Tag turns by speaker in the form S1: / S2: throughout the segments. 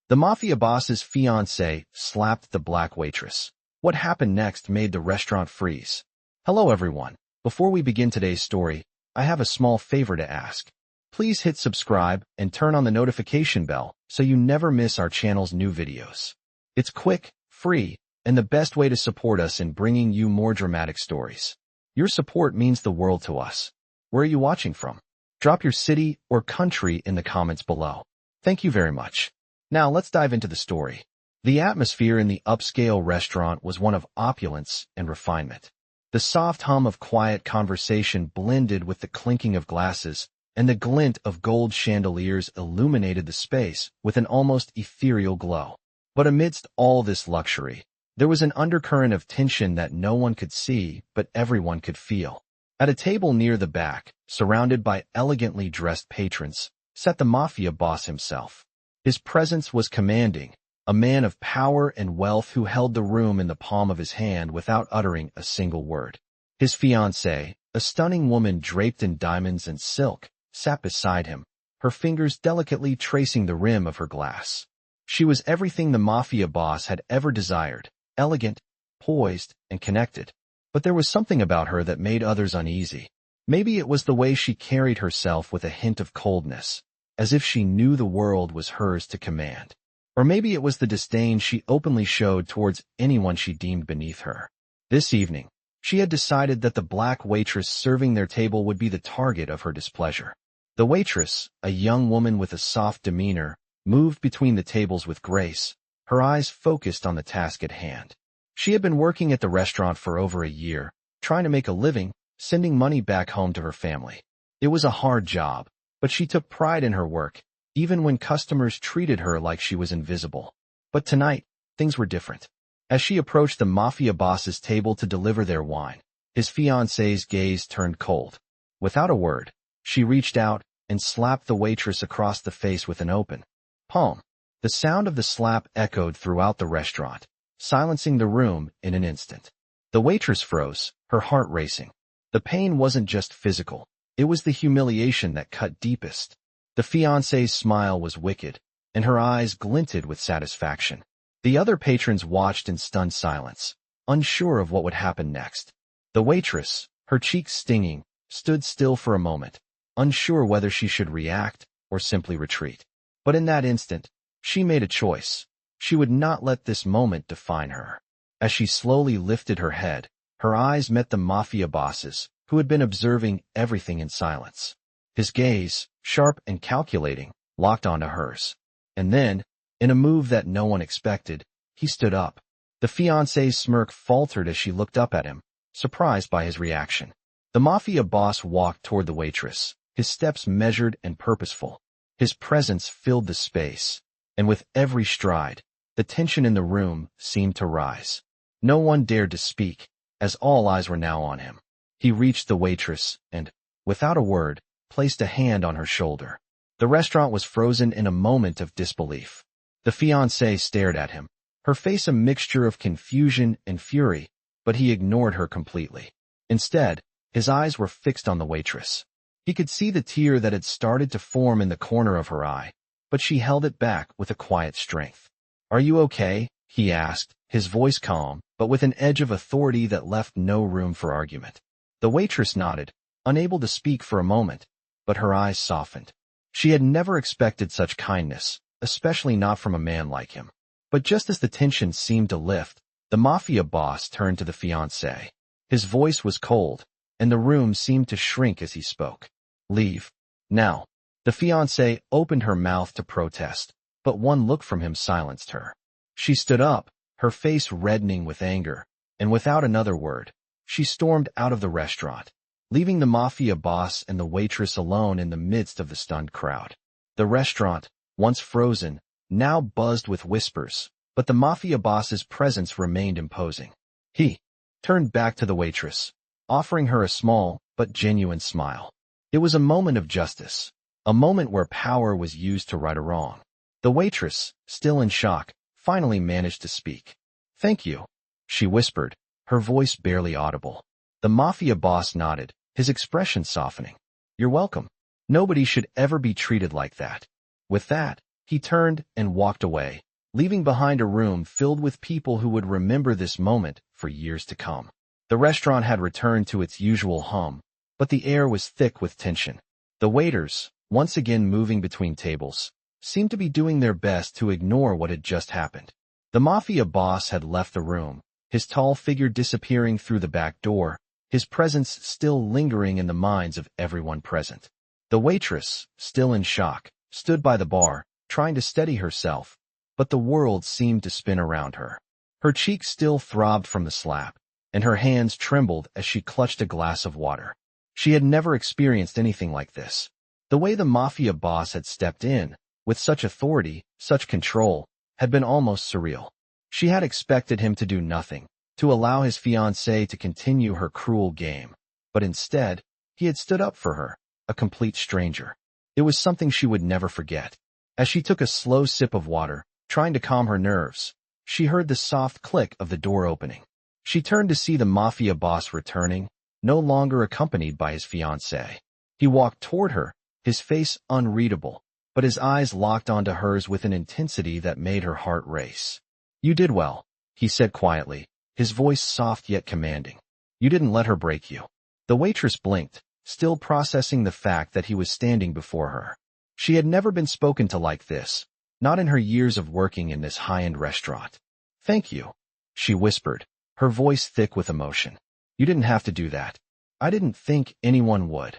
S1: The mafia boss's fiancée slapped the black waitress. What happened next made the restaurant freeze. Hello everyone. Before we begin today's story, I have a small favor to ask. Please hit subscribe and turn on the notification bell so you never miss our channel's new videos. It's quick, free, and the best way to support us in bringing you more dramatic stories. Your support means the world to us. Where are you watching from? Drop your city or country in the comments below. Thank you very much. Now let's dive into the story. The atmosphere in the upscale restaurant was one of opulence and refinement. The soft hum of quiet conversation blended with the clinking of glasses, and the glint of gold chandeliers illuminated the space with an almost ethereal glow. But amidst all this luxury, there was an undercurrent of tension that no one could see, but everyone could feel. At a table near the back, surrounded by elegantly dressed patrons, sat the mafia boss himself. His presence was commanding, a man of power and wealth who held the room in the palm of his hand without uttering a single word. His fiancée, a stunning woman draped in diamonds and silk, sat beside him, her fingers delicately tracing the rim of her glass. She was everything the mafia boss had ever desired, elegant, poised, and connected. But there was something about her that made others uneasy. Maybe it was the way she carried herself with a hint of coldness, as if she knew the world was hers to command. Or maybe it was the disdain she openly showed towards anyone she deemed beneath her. This evening, she had decided that the black waitress serving their table would be the target of her displeasure. The waitress, a young woman with a soft demeanor, moved between the tables with grace, her eyes focused on the task at hand. She had been working at the restaurant for over a year, trying to make a living, sending money back home to her family. It was a hard job, but she took pride in her work, even when customers treated her like she was invisible. But tonight, things were different. As she approached the mafia boss's table to deliver their wine, his fiancée's gaze turned cold. Without a word, she reached out and slapped the waitress across the face with an open palm. The sound of the slap echoed throughout the restaurant, silencing the room in an instant. The waitress froze, her heart racing. The pain wasn't just physical, it was the humiliation that cut deepest. The fiancée's smile was wicked, and her eyes glinted with satisfaction. The other patrons watched in stunned silence, unsure of what would happen next. The waitress, her cheeks stinging, stood still for a moment, unsure whether she should react or simply retreat. But in that instant, she made a choice. She would not let this moment define her. As she slowly lifted her head, her eyes met the mafia boss's, who had been observing everything in silence. His gaze, sharp and calculating, locked onto hers. And then, in a move that no one expected, he stood up. The fiancée's smirk faltered as she looked up at him, surprised by his reaction. The mafia boss walked toward the waitress, his steps measured and purposeful. His presence filled the space, and with every stride, the tension in the room seemed to rise. No one dared to speak, as all eyes were now on him. He reached the waitress and, without a word, placed a hand on her shoulder. The restaurant was frozen in a moment of disbelief. The fiancée stared at him, her face a mixture of confusion and fury, but he ignored her completely. Instead, his eyes were fixed on the waitress. He could see the tear that had started to form in the corner of her eye, but she held it back with a quiet strength. "Are you okay?" he asked, his voice calm, but with an edge of authority that left no room for argument. The waitress nodded, unable to speak for a moment, but her eyes softened. She had never expected such kindness, especially not from a man like him. But just as the tension seemed to lift, the mafia boss turned to the fiancée. His voice was cold, and the room seemed to shrink as he spoke. "Leave. Now." The fiancée opened her mouth to protest, but one look from him silenced her. She stood up, her face reddening with anger, and without another word, she stormed out of the restaurant, leaving the mafia boss and the waitress alone in the midst of the stunned crowd. The restaurant, once frozen, now buzzed with whispers, but the mafia boss's presence remained imposing. He turned back to the waitress, offering her a small but genuine smile. It was a moment of justice, a moment where power was used to right a wrong. The waitress, still in shock, finally managed to speak. "Thank you," she whispered, her voice barely audible. The mafia boss nodded, his expression softening. "You're welcome. Nobody should ever be treated like that." With that, He turned and walked away, leaving behind a room filled with people who would remember this moment for years to come. The restaurant had returned to its usual hum, but the air was thick with tension. The waiters, once again moving between tables, seemed to be doing their best to ignore what had just happened. The Mafia boss had left the room, his tall figure disappearing through the back door, his presence still lingering in the minds of everyone present. The waitress, still in shock, stood by the bar, trying to steady herself, but the world seemed to spin around her. Her cheeks still throbbed from the slap, and her hands trembled as she clutched a glass of water. She had never experienced anything like this. The way the Mafia boss had stepped in, with such authority, such control, had been almost surreal. She had expected him to do nothing, to allow his fiancée to continue her cruel game. But instead, he had stood up for her, a complete stranger. It was something she would never forget. As she took a slow sip of water, trying to calm her nerves, she heard the soft click of the door opening. She turned to see the Mafia boss returning, no longer accompanied by his fiancée. He walked toward her, his face unreadable, but his eyes locked onto hers with an intensity that made her heart race. "You did well," he said quietly, his voice soft yet commanding. "You didn't let her break you." The waitress blinked, still processing the fact that he was standing before her. She had never been spoken to like this, not in her years of working in this high-end restaurant. "Thank you," she whispered, her voice thick with emotion. "You didn't have to do that. I didn't think anyone would."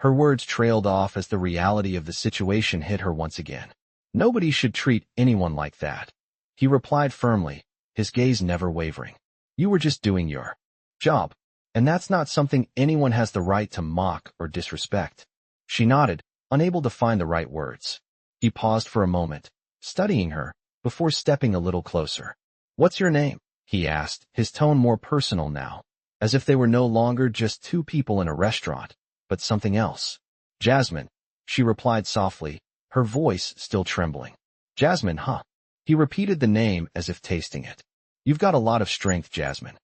S1: Her words trailed off as the reality of the situation hit her once again. "Nobody should treat anyone like that," he replied firmly, his gaze never wavering. "You were just doing your job, and that's not something anyone has the right to mock or disrespect." She nodded, unable to find the right words. He paused for a moment, studying her, before stepping a little closer. "What's your name?" he asked, his tone more personal now, as if they were no longer just two people in a restaurant, but something else. "Jasmine," she replied softly, her voice still trembling. "Jasmine, huh?" He repeated the name as if tasting it. "You've got a lot of strength, Jasmine."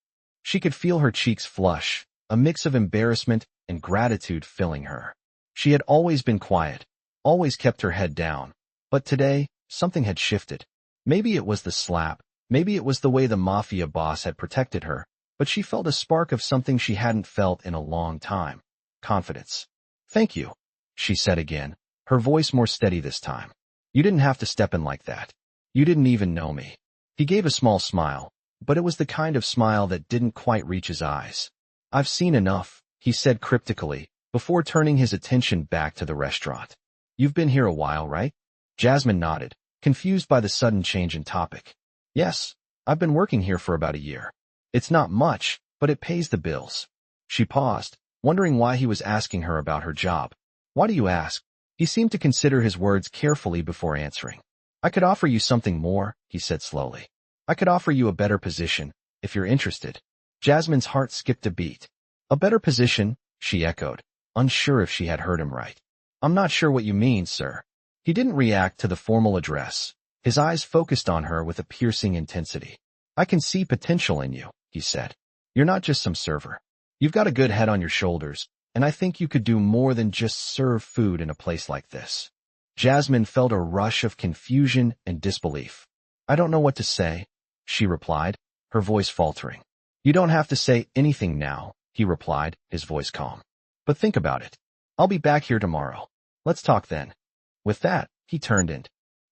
S1: She could feel her cheeks flush, a mix of embarrassment and gratitude filling her. She had always been quiet, always kept her head down, but today, something had shifted. Maybe it was the slap, maybe it was the way the Mafia boss had protected her, but she felt a spark of something she hadn't felt in a long time. Confidence. "Thank you," she said again, her voice more steady this time. "You didn't have to step in like that. You didn't even know me." He gave a small smile, but it was the kind of smile that didn't quite reach his eyes. "I've seen enough," he said cryptically, before turning his attention back to the restaurant. "You've been here a while, right?" Jasmine nodded, confused by the sudden change in topic. "Yes, I've been working here for about a year. It's not much, but it pays the bills." She paused, wondering why he was asking her about her job. "Why do you ask?" He seemed to consider his words carefully before answering. "I could offer you something more," he said slowly. "I could offer you a better position, if you're interested." Jasmine's heart skipped a beat. "A better position?" she echoed, unsure if she had heard him right. "I'm not sure what you mean, sir." He didn't react to the formal address, his eyes focused on her with a piercing intensity. "I can see potential in you," he said. "You're not just some server. You've got a good head on your shoulders, and I think you could do more than just serve food in a place like this." Jasmine felt a rush of confusion and disbelief. "I don't know what to say," she replied, her voice faltering. "You don't have to say anything now," he replied, his voice calm. "But think about it. I'll be back here tomorrow. Let's talk then." With that, he turned and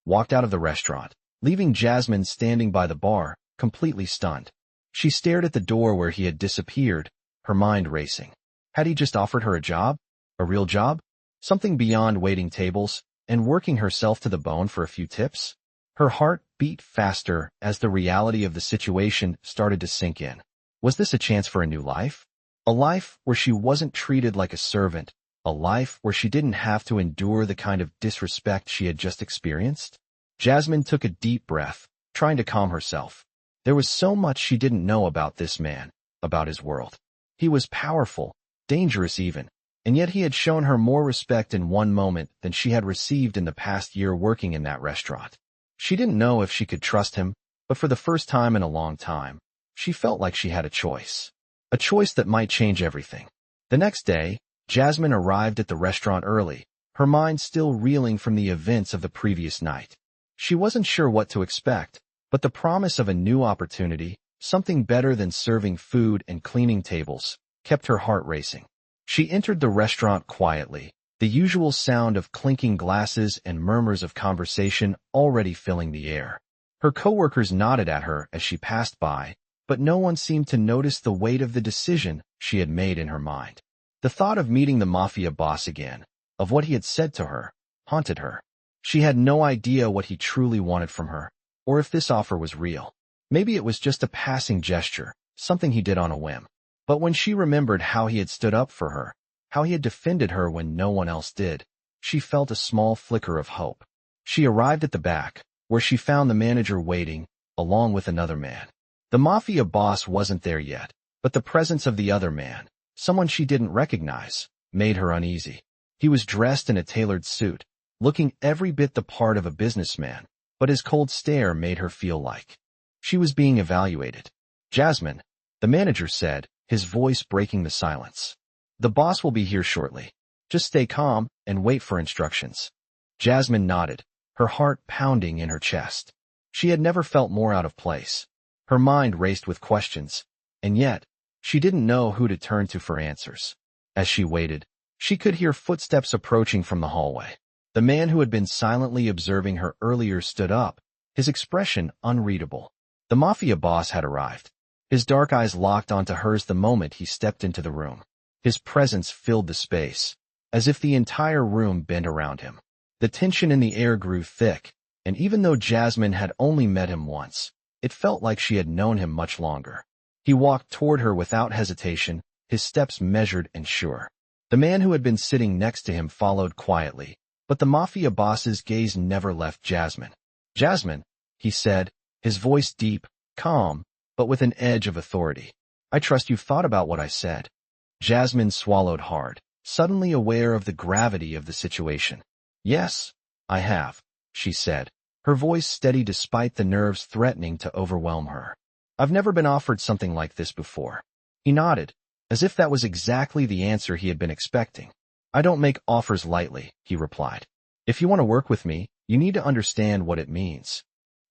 S1: walked out of the restaurant, leaving Jasmine standing by the bar, completely stunned. She stared at the door where he had disappeared, her mind racing. Had he just offered her a job? A real job? Something beyond waiting tables and working herself to the bone for a few tips? Her heart beat faster as the reality of the situation started to sink in. Was this a chance for a new life? A life where she wasn't treated like a servant, a life where she didn't have to endure the kind of disrespect she had just experienced? Jasmine took a deep breath, trying to calm herself. There was so much she didn't know about this man, about his world. He was powerful, dangerous even, and yet he had shown her more respect in one moment than she had received in the past year working in that restaurant. She didn't know if she could trust him, but for the first time in a long time, she felt like she had a choice. A choice that might change everything. The next day, Jasmine arrived at the restaurant early, her mind still reeling from the events of the previous night. She wasn't sure what to expect, but the promise of a new opportunity, something better than serving food and cleaning tables, kept her heart racing. She entered the restaurant quietly, the usual sound of clinking glasses and murmurs of conversation already filling the air. Her coworkers nodded at her as she passed by, but no one seemed to notice the weight of the decision she had made in her mind. The thought of meeting the Mafia boss again, of what he had said to her, haunted her. She had no idea what he truly wanted from her, or if this offer was real. Maybe it was just a passing gesture, something he did on a whim. But when she remembered how he had stood up for her, how he had defended her when no one else did, she felt a small flicker of hope. She arrived at the back, where she found the manager waiting, along with another man. The Mafia boss wasn't there yet, but the presence of the other man, someone she didn't recognize, made her uneasy. He was dressed in a tailored suit, looking every bit the part of a businessman, but his cold stare made her feel like she was being evaluated. "Jasmine," the manager said, his voice breaking the silence. "The boss will be here shortly. Just stay calm and wait for instructions." Jasmine nodded, her heart pounding in her chest. She had never felt more out of place. Her mind raced with questions, and yet, she didn't know who to turn to for answers. As she waited, she could hear footsteps approaching from the hallway. The man who had been silently observing her earlier stood up, his expression unreadable. The Mafia boss had arrived. His dark eyes locked onto hers the moment he stepped into the room. His presence filled the space, as if the entire room bent around him. The tension in the air grew thick, and even though Jasmine had only met him once, it felt like she had known him much longer. He walked toward her without hesitation, his steps measured and sure. The man who had been sitting next to him followed quietly, but the Mafia boss's gaze never left Jasmine. "Jasmine," he said, his voice deep, calm, but with an edge of authority. "I trust you've thought about what I said." Jasmine swallowed hard, suddenly aware of the gravity of the situation. "Yes, I have," she said, her voice steady despite the nerves threatening to overwhelm her. "I've never been offered something like this before." He nodded, as if that was exactly the answer he had been expecting. "I don't make offers lightly," he replied. "If you want to work with me, you need to understand what it means."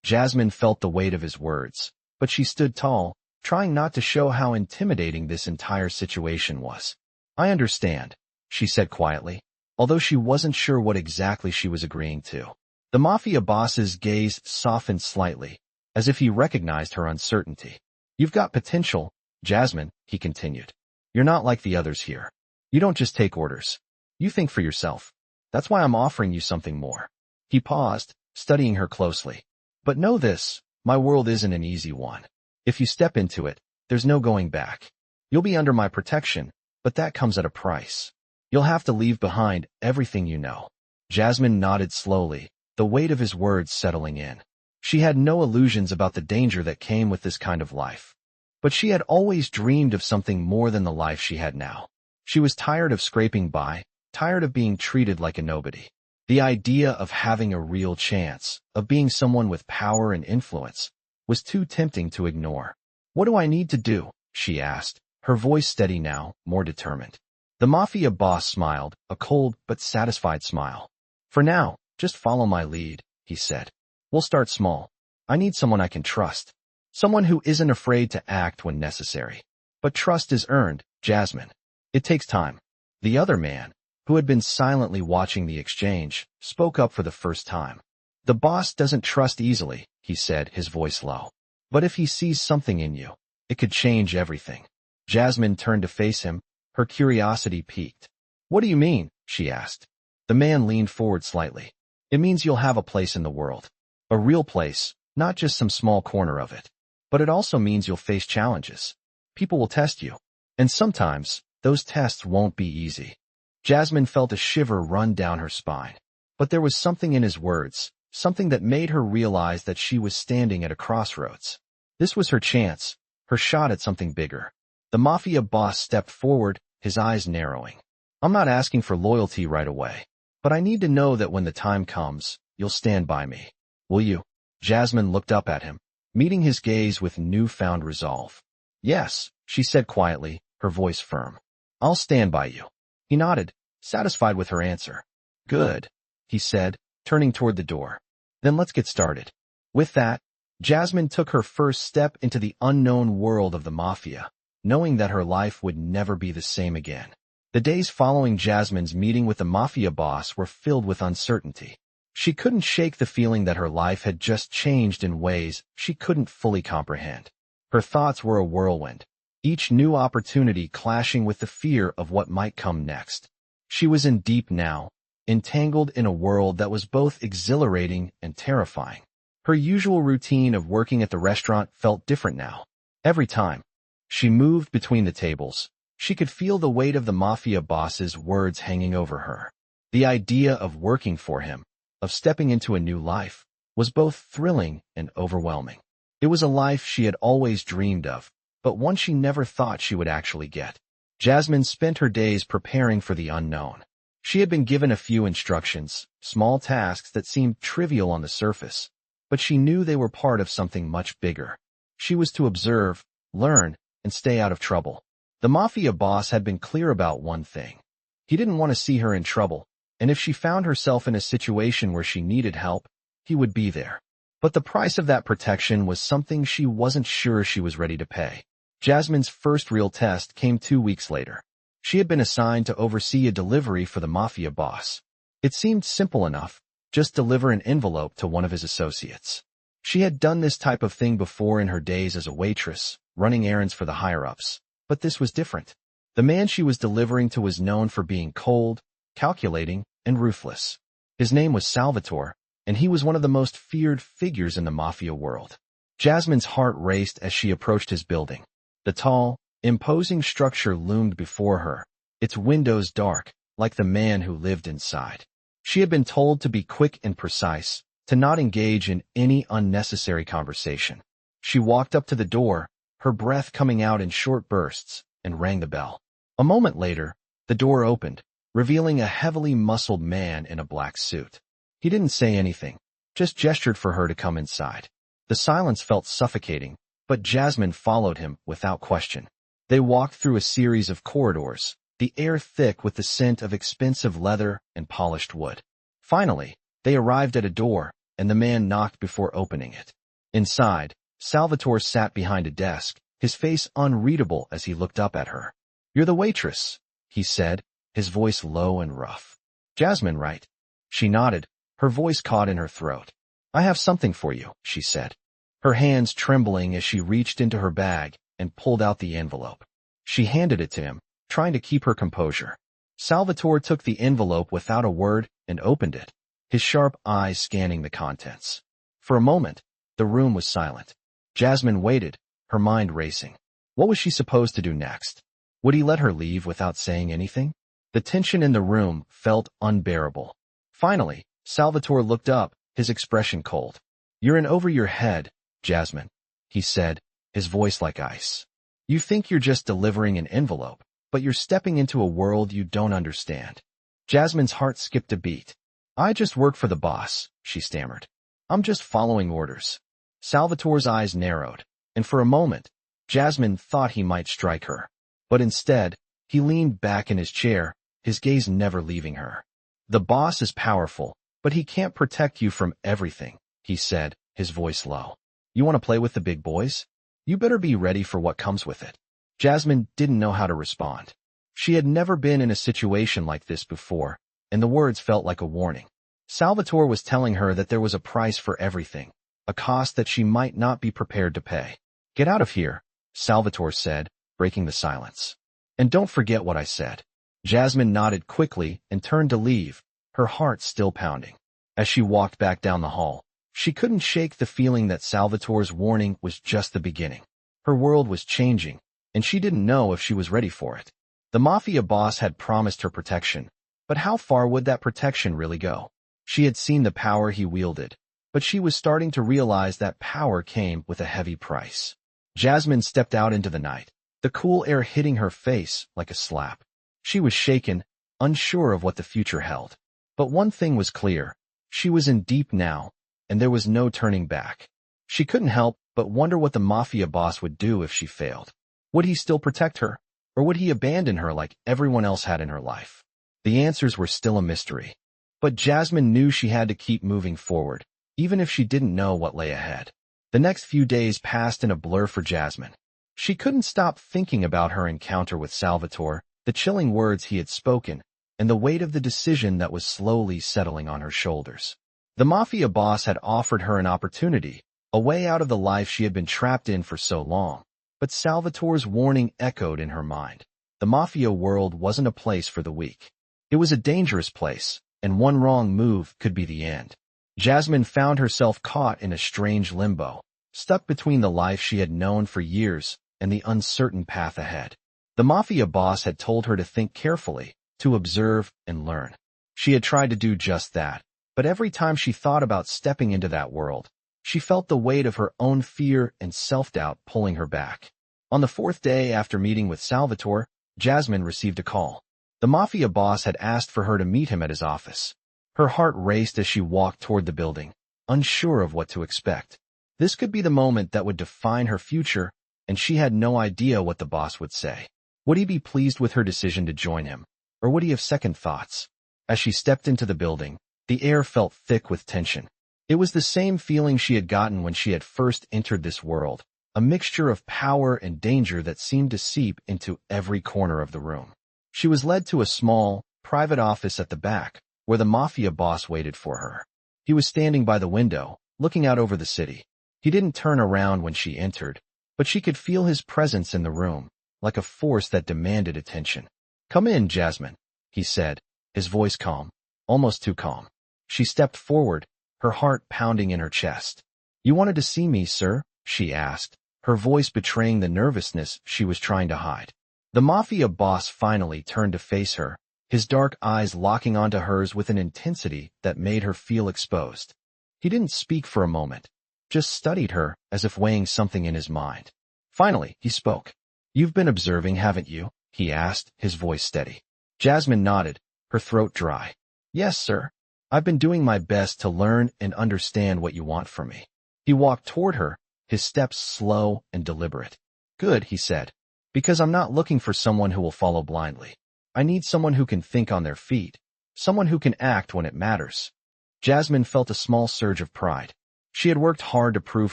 S1: Jasmine felt the weight of his words, but she stood tall, trying not to show how intimidating this entire situation was. "I understand," she said quietly, although she wasn't sure what exactly she was agreeing to. The Mafia boss's gaze softened slightly, as if he recognized her uncertainty. "You've got potential, Jasmine," he continued. "You're not like the others here. You don't just take orders. You think for yourself. That's why I'm offering you something more." He paused, studying her closely. "But know this, my world isn't an easy one. If you step into it, there's no going back. You'll be under my protection, but that comes at a price. You'll have to leave behind everything you know." Jasmine nodded slowly, the weight of his words settling in. She had no illusions about the danger that came with this kind of life. But she had always dreamed of something more than the life she had now. She was tired of scraping by, tired of being treated like a nobody. The idea of having a real chance, of being someone with power and influence, was too tempting to ignore. "What do I need to do?" she asked, her voice steady now, more determined. The Mafia boss smiled, a cold but satisfied smile. "For now, just follow my lead," he said. "We'll start small. I need someone I can trust. Someone who isn't afraid to act when necessary. But trust is earned, Jasmine. It takes time." The other man, who had been silently watching the exchange, spoke up for the first time. "The boss doesn't trust easily," he said, his voice low. "But if he sees something in you, it could change everything." Jasmine turned to face him, her curiosity piqued. "What do you mean?" she asked. The man leaned forward slightly. "It means you'll have a place in the world. A real place, not just some small corner of it. But it also means you'll face challenges. People will test you. And sometimes, those tests won't be easy." Jasmine felt a shiver run down her spine. But there was something in his words, something that made her realize that she was standing at a crossroads. This was her chance, her shot at something bigger. The Mafia boss stepped forward, his eyes narrowing. "I'm not asking for loyalty right away, but I need to know that when the time comes, you'll stand by me. Will you?" Jasmine looked up at him, meeting his gaze with newfound resolve. "Yes," she said quietly, her voice firm. "I'll stand by you." He nodded, satisfied with her answer. "Good," he said, turning toward the door. Then let's get started. With that, Jasmine took her first step into the unknown world of the Mafia, knowing that her life would never be the same again. The days following Jasmine's meeting with the Mafia boss were filled with uncertainty. She couldn't shake the feeling that her life had just changed in ways she couldn't fully comprehend. Her thoughts were a whirlwind, each new opportunity clashing with the fear of what might come next. She was in deep now, entangled in a world that was both exhilarating and terrifying. Her usual routine of working at the restaurant felt different now. Every time she moved between the tables, she could feel the weight of the Mafia boss's words hanging over her. The idea of working for him, of stepping into a new life, was both thrilling and overwhelming. It was a life she had always dreamed of, but one she never thought she would actually get. Jasmine spent her days preparing for the unknown. She had been given a few instructions, small tasks that seemed trivial on the surface, but she knew they were part of something much bigger. She was to observe, learn, and stay out of trouble. The Mafia boss had been clear about one thing. He didn't want to see her in trouble, and if she found herself in a situation where she needed help, he would be there. But the price of that protection was something she wasn't sure she was ready to pay. Jasmine's first real test came 2 weeks later. She had been assigned to oversee a delivery for the Mafia boss. It seemed simple enough, just deliver an envelope to one of his associates. She had done this type of thing before in her days as a waitress, running errands for the higher-ups. But this was different. The man she was delivering to was known for being cold, calculating, and ruthless. His name was Salvatore, and he was one of the most feared figures in the Mafia world. Jasmine's heart raced as she approached his building. The tall, imposing structure loomed before her, its windows dark, like the man who lived inside. She had been told to be quick and precise, to not engage in any unnecessary conversation. She walked up to the door, her breath coming out in short bursts, and rang the bell. A moment later, the door opened, revealing a heavily muscled man in a black suit. He didn't say anything, just gestured for her to come inside. The silence felt suffocating, but Jasmine followed him without question. They walked through a series of corridors, the air thick with the scent of expensive leather and polished wood. Finally, they arrived at a door, and the man knocked before opening it. Inside, Salvatore sat behind a desk, his face unreadable as he looked up at her. "You're the waitress," he said, his voice low and rough. "Jasmine, right?" She nodded, her voice caught in her throat. "I have something for you," she said, her hands trembling as she reached into her bag and pulled out the envelope. She handed it to him, trying to keep her composure. Salvatore took the envelope without a word and opened it, his sharp eyes scanning the contents. For a moment, the room was silent. Jasmine waited, her mind racing. What was she supposed to do next? Would he let her leave without saying anything? The tension in the room felt unbearable. Finally, Salvatore looked up, his expression cold. "You're in over your head, Jasmine," he said, his voice like ice. "You think you're just delivering an envelope, but you're stepping into a world you don't understand." Jasmine's heart skipped a beat. "I just work for the boss," she stammered. "I'm just following orders." Salvatore's eyes narrowed, and for a moment, Jasmine thought he might strike her. But instead, he leaned back in his chair, his gaze never leaving her. "The boss is powerful, but he can't protect you from everything," he said, his voice low. "You want to play with the big boys? You better be ready for what comes with it." Jasmine didn't know how to respond. She had never been in a situation like this before, and the words felt like a warning. Salvatore was telling her that there was a price for everything, a cost that she might not be prepared to pay. "Get out of here," Salvatore said, breaking the silence. "And don't forget what I said." Jasmine nodded quickly and turned to leave, her heart still pounding. As she walked back down the hall, she couldn't shake the feeling that Salvatore's warning was just the beginning. Her world was changing, and she didn't know if she was ready for it. The Mafia boss had promised her protection, but how far would that protection really go? She had seen the power he wielded, but she was starting to realize that power came with a heavy price. Jasmine stepped out into the night, the cool air hitting her face like a slap. She was shaken, unsure of what the future held. But one thing was clear. She was in deep now, and there was no turning back. She couldn't help but wonder what the Mafia boss would do if she failed. Would he still protect her, or would he abandon her like everyone else had in her life? The answers were still a mystery. But Jasmine knew she had to keep moving forward. even if she didn't know what lay ahead. The next few days passed in a blur for Jasmine. She couldn't stop thinking about her encounter with Salvatore, the chilling words he had spoken, and the weight of the decision that was slowly settling on her shoulders. The Mafia boss had offered her an opportunity, a way out of the life she had been trapped in for so long. But Salvatore's warning echoed in her mind. The Mafia world wasn't a place for the weak. It was a dangerous place, and one wrong move could be the end. Jasmine found herself caught in a strange limbo, stuck between the life she had known for years and the uncertain path ahead. The Mafia boss had told her to think carefully, to observe and learn. She had tried to do just that, but every time she thought about stepping into that world, she felt the weight of her own fear and self-doubt pulling her back. On the fourth day after meeting with Salvatore, Jasmine received a call. The Mafia boss had asked for her to meet him at his office. Her heart raced as she walked toward the building, unsure of what to expect. This could be the moment that would define her future, and she had no idea what the boss would say. Would he be pleased with her decision to join him, or would he have second thoughts? As she stepped into the building, the air felt thick with tension. It was the same feeling she had gotten when she had first entered this world, a mixture of power and danger that seemed to seep into every corner of the room. She was led to a small, private office at the back, where the Mafia boss waited for her. He was standing by the window, looking out over the city. He didn't turn around when she entered, but she could feel his presence in the room, like a force that demanded attention. "Come in, Jasmine," he said, his voice calm, almost too calm. She stepped forward, her heart pounding in her chest. "You wanted to see me, sir?" she asked, her voice betraying the nervousness she was trying to hide. The Mafia boss finally turned to face her, his dark eyes locking onto hers with an intensity that made her feel exposed. He didn't speak for a moment, just studied her as if weighing something in his mind. Finally, he spoke. "You've been observing, haven't you?" he asked, his voice steady. Jasmine nodded, her throat dry. "Yes, sir. I've been doing my best to learn and understand what you want from me." He walked toward her, his steps slow and deliberate. "Good," he said, "because I'm not looking for someone who will follow blindly. I need someone who can think on their feet, someone who can act when it matters." Jasmine felt a small surge of pride. She had worked hard to prove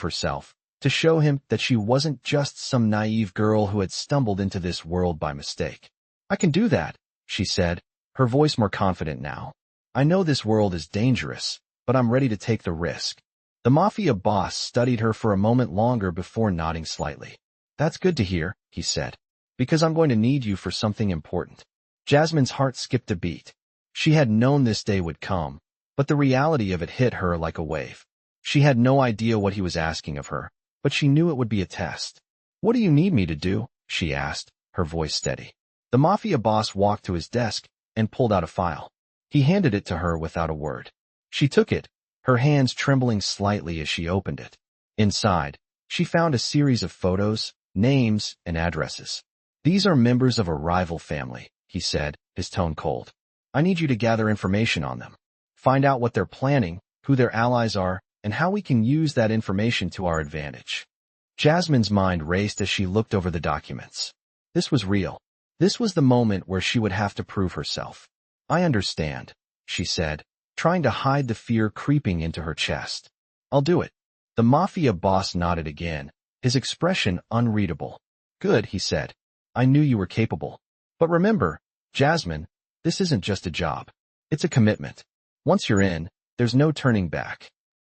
S1: herself, to show him that she wasn't just some naive girl who had stumbled into this world by mistake. "I can do that," she said, her voice more confident now. "I know this world is dangerous, but I'm ready to take the risk." The Mafia boss studied her for a moment longer before nodding slightly. "That's good to hear," he said, "because I'm going to need you for something important." Jasmine's heart skipped a beat. She had known this day would come, but the reality of it hit her like a wave. She had no idea what he was asking of her, but she knew it would be a test. "What do you need me to do?" she asked, her voice steady. The Mafia boss walked to his desk and pulled out a file. He handed it to her without a word. She took it, her hands trembling slightly as she opened it. Inside, she found a series of photos, names, and addresses. "These are members of a rival family," he said, his tone cold. "I need you to gather information on them. Find out what they're planning, who their allies are, and how we can use that information to our advantage." Jasmine's mind raced as she looked over the documents. This was real. This was the moment where she would have to prove herself. "I understand," she said, trying to hide the fear creeping into her chest. "I'll do it." The Mafia boss nodded again, his expression unreadable. "Good," he said. "I knew you were capable. But remember, Jasmine, this isn't just a job. It's a commitment. Once you're in, there's no turning back."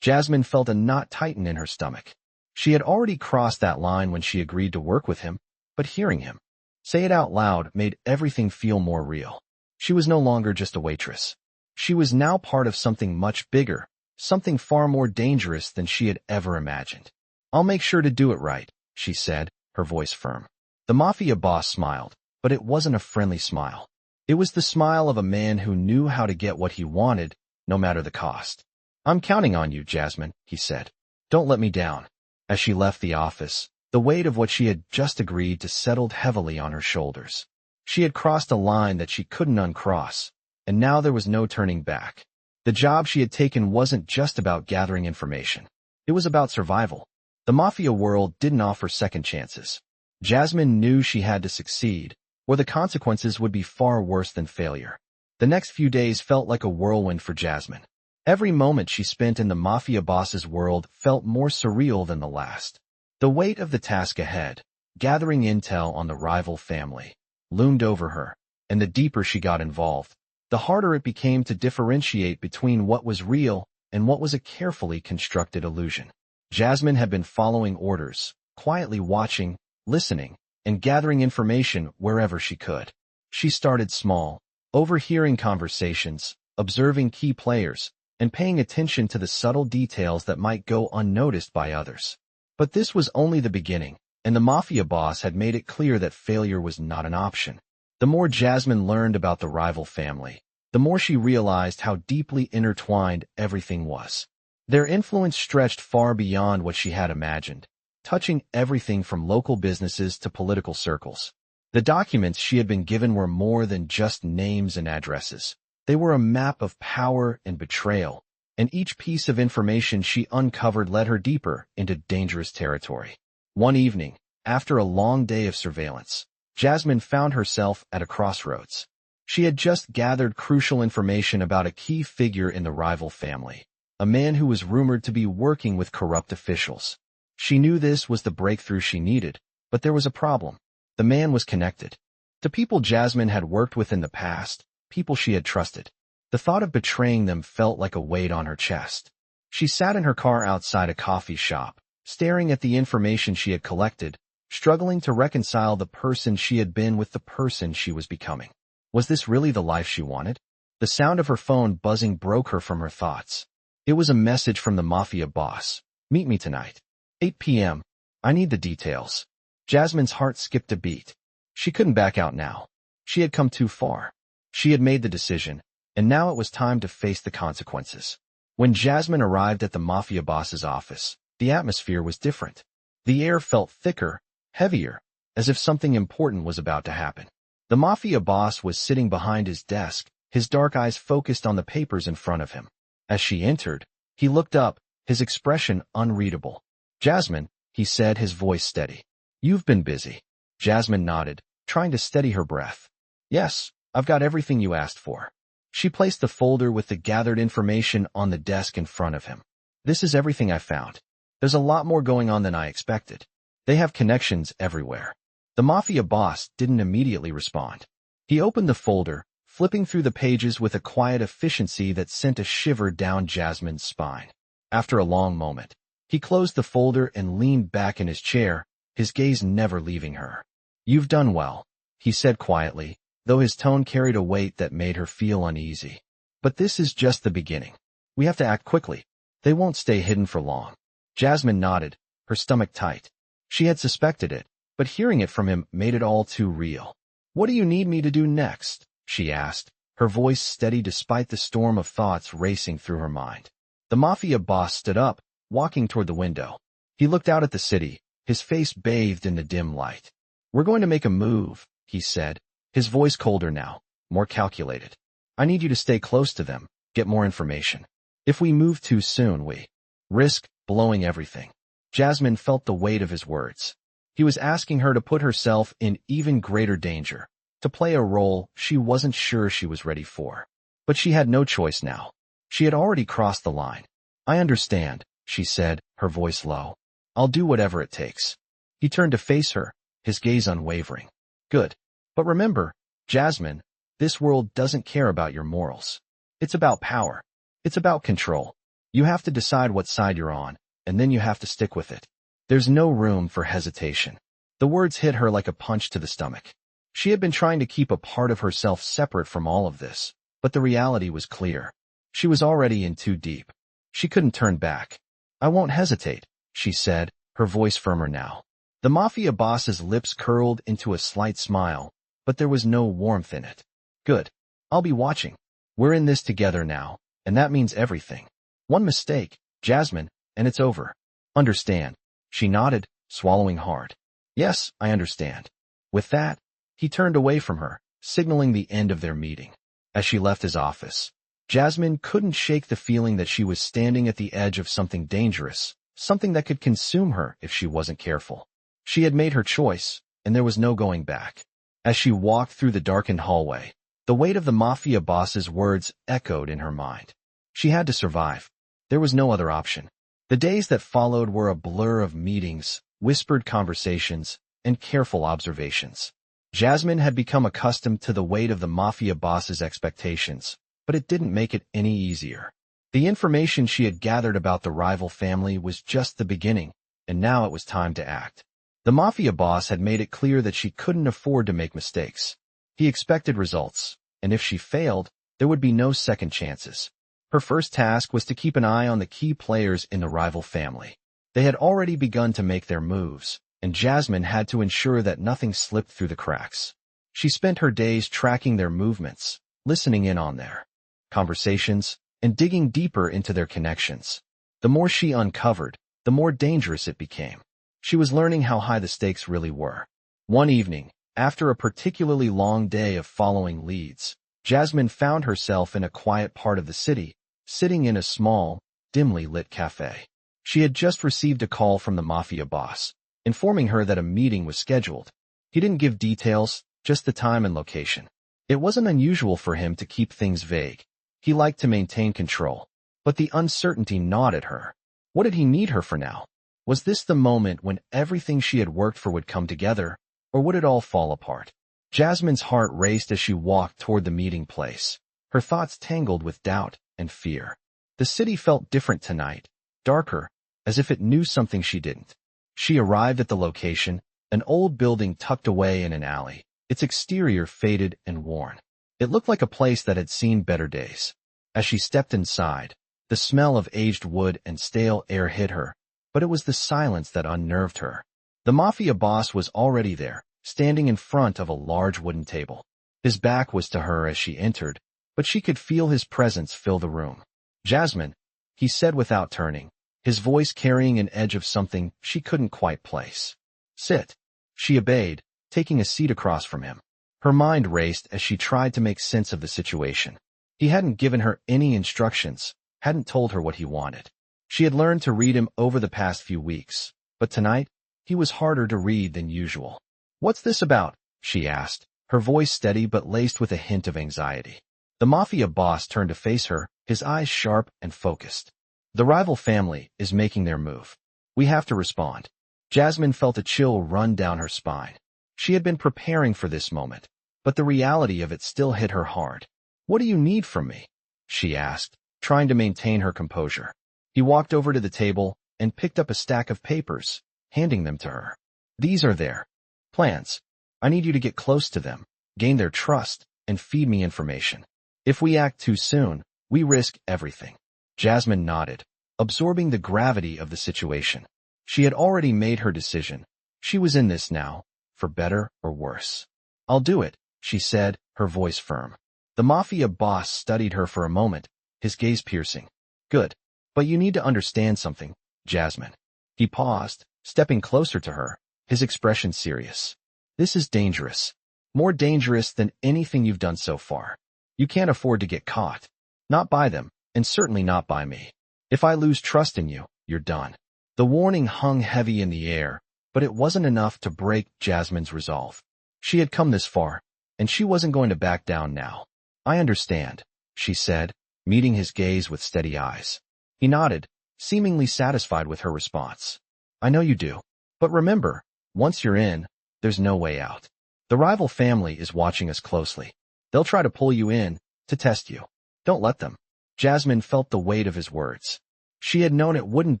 S1: Jasmine felt a knot tighten in her stomach. She had already crossed that line when she agreed to work with him, but hearing him say it out loud made everything feel more real. She was no longer just a waitress. She was now part of something much bigger, something far more dangerous than she had ever imagined. "I'll make sure to do it right," she said, her voice firm. The Mafia boss smiled, but it wasn't a friendly smile. It was the smile of a man who knew how to get what he wanted, no matter the cost. "I'm counting on you, Jasmine," he said. "Don't let me down." As she left the office, the weight of what she had just agreed to settled heavily on her shoulders. She had crossed a line that she couldn't uncross, and now there was no turning back. The job she had taken wasn't just about gathering information. It was about survival. The Mafia world didn't offer second chances. Jasmine knew she had to succeed, or the consequences would be far worse than failure. The next few days felt like a whirlwind for Jasmine. Every moment she spent in the Mafia boss's world felt more surreal than the last. The weight of the task ahead, gathering intel on the rival family, loomed over her, and the deeper she got involved, the harder it became to differentiate between what was real and what was a carefully constructed illusion. Jasmine had been following orders, quietly watching, listening, and gathering information wherever she could. She started small, overhearing conversations, observing key players, and paying attention to the subtle details that might go unnoticed by others. But this was only the beginning, and the Mafia boss had made it clear that failure was not an option. The more Jasmine learned about the rival family, the more she realized how deeply intertwined everything was. Their influence stretched far beyond what she had imagined, touching everything from local businesses to political circles. The documents she had been given were more than just names and addresses. They were a map of power and betrayal, and each piece of information she uncovered led her deeper into dangerous territory. One evening, after a long day of surveillance, Jasmine found herself at a crossroads. She had just gathered crucial information about a key figure in the rival family, a man who was rumored to be working with corrupt officials. She knew this was the breakthrough she needed, but there was a problem. The man was connected to people Jasmine had worked with in the past, people she had trusted. The thought of betraying them felt like a weight on her chest. She sat in her car outside a coffee shop, staring at the information she had collected, struggling to reconcile the person she had been with the person she was becoming. Was this really the life she wanted? The sound of her phone buzzing broke her from her thoughts. It was a message from the Mafia boss. "Meet me tonight. 8 p.m. I need the details." Jasmine's heart skipped a beat. She couldn't back out now. She had come too far. She had made the decision, and now it was time to face the consequences. When Jasmine arrived at the Mafia boss's office, the atmosphere was different. The air felt thicker, heavier, as if something important was about to happen. The Mafia boss was sitting behind his desk, his dark eyes focused on the papers in front of him. As she entered, he looked up, his expression unreadable. "Jasmine," he said, his voice steady. "You've been busy." Jasmine nodded, trying to steady her breath. "Yes, I've got everything you asked for." She placed the folder with the gathered information on the desk in front of him. "This is everything I found. There's a lot more going on than I expected. They have connections everywhere." The Mafia boss didn't immediately respond. He opened the folder, flipping through the pages with a quiet efficiency that sent a shiver down Jasmine's spine. After a long moment, he closed the folder and leaned back in his chair, his gaze never leaving her. "You've done well," he said quietly, though his tone carried a weight that made her feel uneasy. "But this is just the beginning. We have to act quickly. They won't stay hidden for long." Jasmine nodded, her stomach tight. She had suspected it, but hearing it from him made it all too real. "What do you need me to do next?" she asked, her voice steady despite the storm of thoughts racing through her mind. The Mafia boss stood up, walking toward the window. He looked out at the city, his face bathed in the dim light. "We're going to make a move," he said, his voice colder now, more calculated. "I need you to stay close to them, get more information. If we move too soon, we risk blowing everything." Jasmine felt the weight of his words. He was asking her to put herself in even greater danger, to play a role she wasn't sure she was ready for. But she had no choice now. She had already crossed the line. "I understand," she said, her voice low. "I'll do whatever it takes." He turned to face her, his gaze unwavering. "Good. But remember, Jasmine, this world doesn't care about your morals. It's about power. It's about control. You have to decide what side you're on, and then you have to stick with it. There's no room for hesitation." The words hit her like a punch to the stomach. She had been trying to keep a part of herself separate from all of this, but the reality was clear. She was already in too deep. She couldn't turn back. "I won't hesitate," she said, her voice firmer now. The Mafia boss's lips curled into a slight smile, but there was no warmth in it. "Good. I'll be watching. We're in this together now, and that means everything. One mistake, Jasmine, and it's over. Understand?" She nodded, swallowing hard. "Yes, I understand." With that, he turned away from her, signaling the end of their meeting. As she left his office, Jasmine couldn't shake the feeling that she was standing at the edge of something dangerous, something that could consume her if she wasn't careful. She had made her choice, and there was no going back. As she walked through the darkened hallway, the weight of the Mafia boss's words echoed in her mind. She had to survive. There was no other option. The days that followed were a blur of meetings, whispered conversations, and careful observations. Jasmine had become accustomed to the weight of the Mafia boss's expectations, but it didn't make it any easier. The information she had gathered about the rival family was just the beginning, and now it was time to act. The Mafia boss had made it clear that she couldn't afford to make mistakes. He expected results, and if she failed, there would be no second chances. Her first task was to keep an eye on the key players in the rival family. They had already begun to make their moves, and Jasmine had to ensure that nothing slipped through the cracks. She spent her days tracking their movements, listening in on their conversations, and digging deeper into their connections. The more she uncovered, the more dangerous it became. She was learning how high the stakes really were. One evening, after a particularly long day of following leads, Jasmine found herself in a quiet part of the city, sitting in a small, dimly lit cafe. She had just received a call from the Mafia boss, informing her that a meeting was scheduled. He didn't give details, just the time and location. It wasn't unusual for him to keep things vague. He liked to maintain control. But the uncertainty gnawed at her. What did he need her for now? Was this the moment when everything she had worked for would come together, or would it all fall apart? Jasmine's heart raced as she walked toward the meeting place. Her thoughts tangled with doubt and fear. The city felt different tonight, darker, as if it knew something she didn't. She arrived at the location, an old building tucked away in an alley, its exterior faded and worn. It looked like a place that had seen better days. As she stepped inside, the smell of aged wood and stale air hit her, but it was the silence that unnerved her. The Mafia boss was already there, standing in front of a large wooden table. His back was to her as she entered, but she could feel his presence fill the room. "Jasmine," he said without turning, his voice carrying an edge of something she couldn't quite place. "Sit." She obeyed, taking a seat across from him. Her mind raced as she tried to make sense of the situation. He hadn't given her any instructions, hadn't told her what he wanted. She had learned to read him over the past few weeks, but tonight, he was harder to read than usual. "What's this about?" she asked, her voice steady but laced with a hint of anxiety. The Mafia boss turned to face her, his eyes sharp and focused. "The rival family is making their move. We have to respond." Jasmine felt a chill run down her spine. She had been preparing for this moment, but the reality of it still hit her hard. "What do you need from me?" she asked, trying to maintain her composure. He walked over to the table and picked up a stack of papers, handing them to her. "These are their plans. I need you to get close to them, gain their trust, and feed me information. If we act too soon, we risk everything." Jasmine nodded, absorbing the gravity of the situation. She had already made her decision. She was in this now, for better or worse. "I'll do it," she said, her voice firm. The Mafia boss studied her for a moment, his gaze piercing. "Good. But you need to understand something, Jasmine." He paused, stepping closer to her, his expression serious. "This is dangerous. More dangerous than anything you've done so far. You can't afford to get caught. Not by them, and certainly not by me. If I lose trust in you, you're done." The warning hung heavy in the air, but it wasn't enough to break Jasmine's resolve. She had come this far, and she wasn't going to back down now. "I understand," she said, meeting his gaze with steady eyes. He nodded, seemingly satisfied with her response. "I know you do. But remember, once you're in, there's no way out. The rival family is watching us closely. They'll try to pull you in, to test you. Don't let them." Jasmine felt the weight of his words. She had known it wouldn't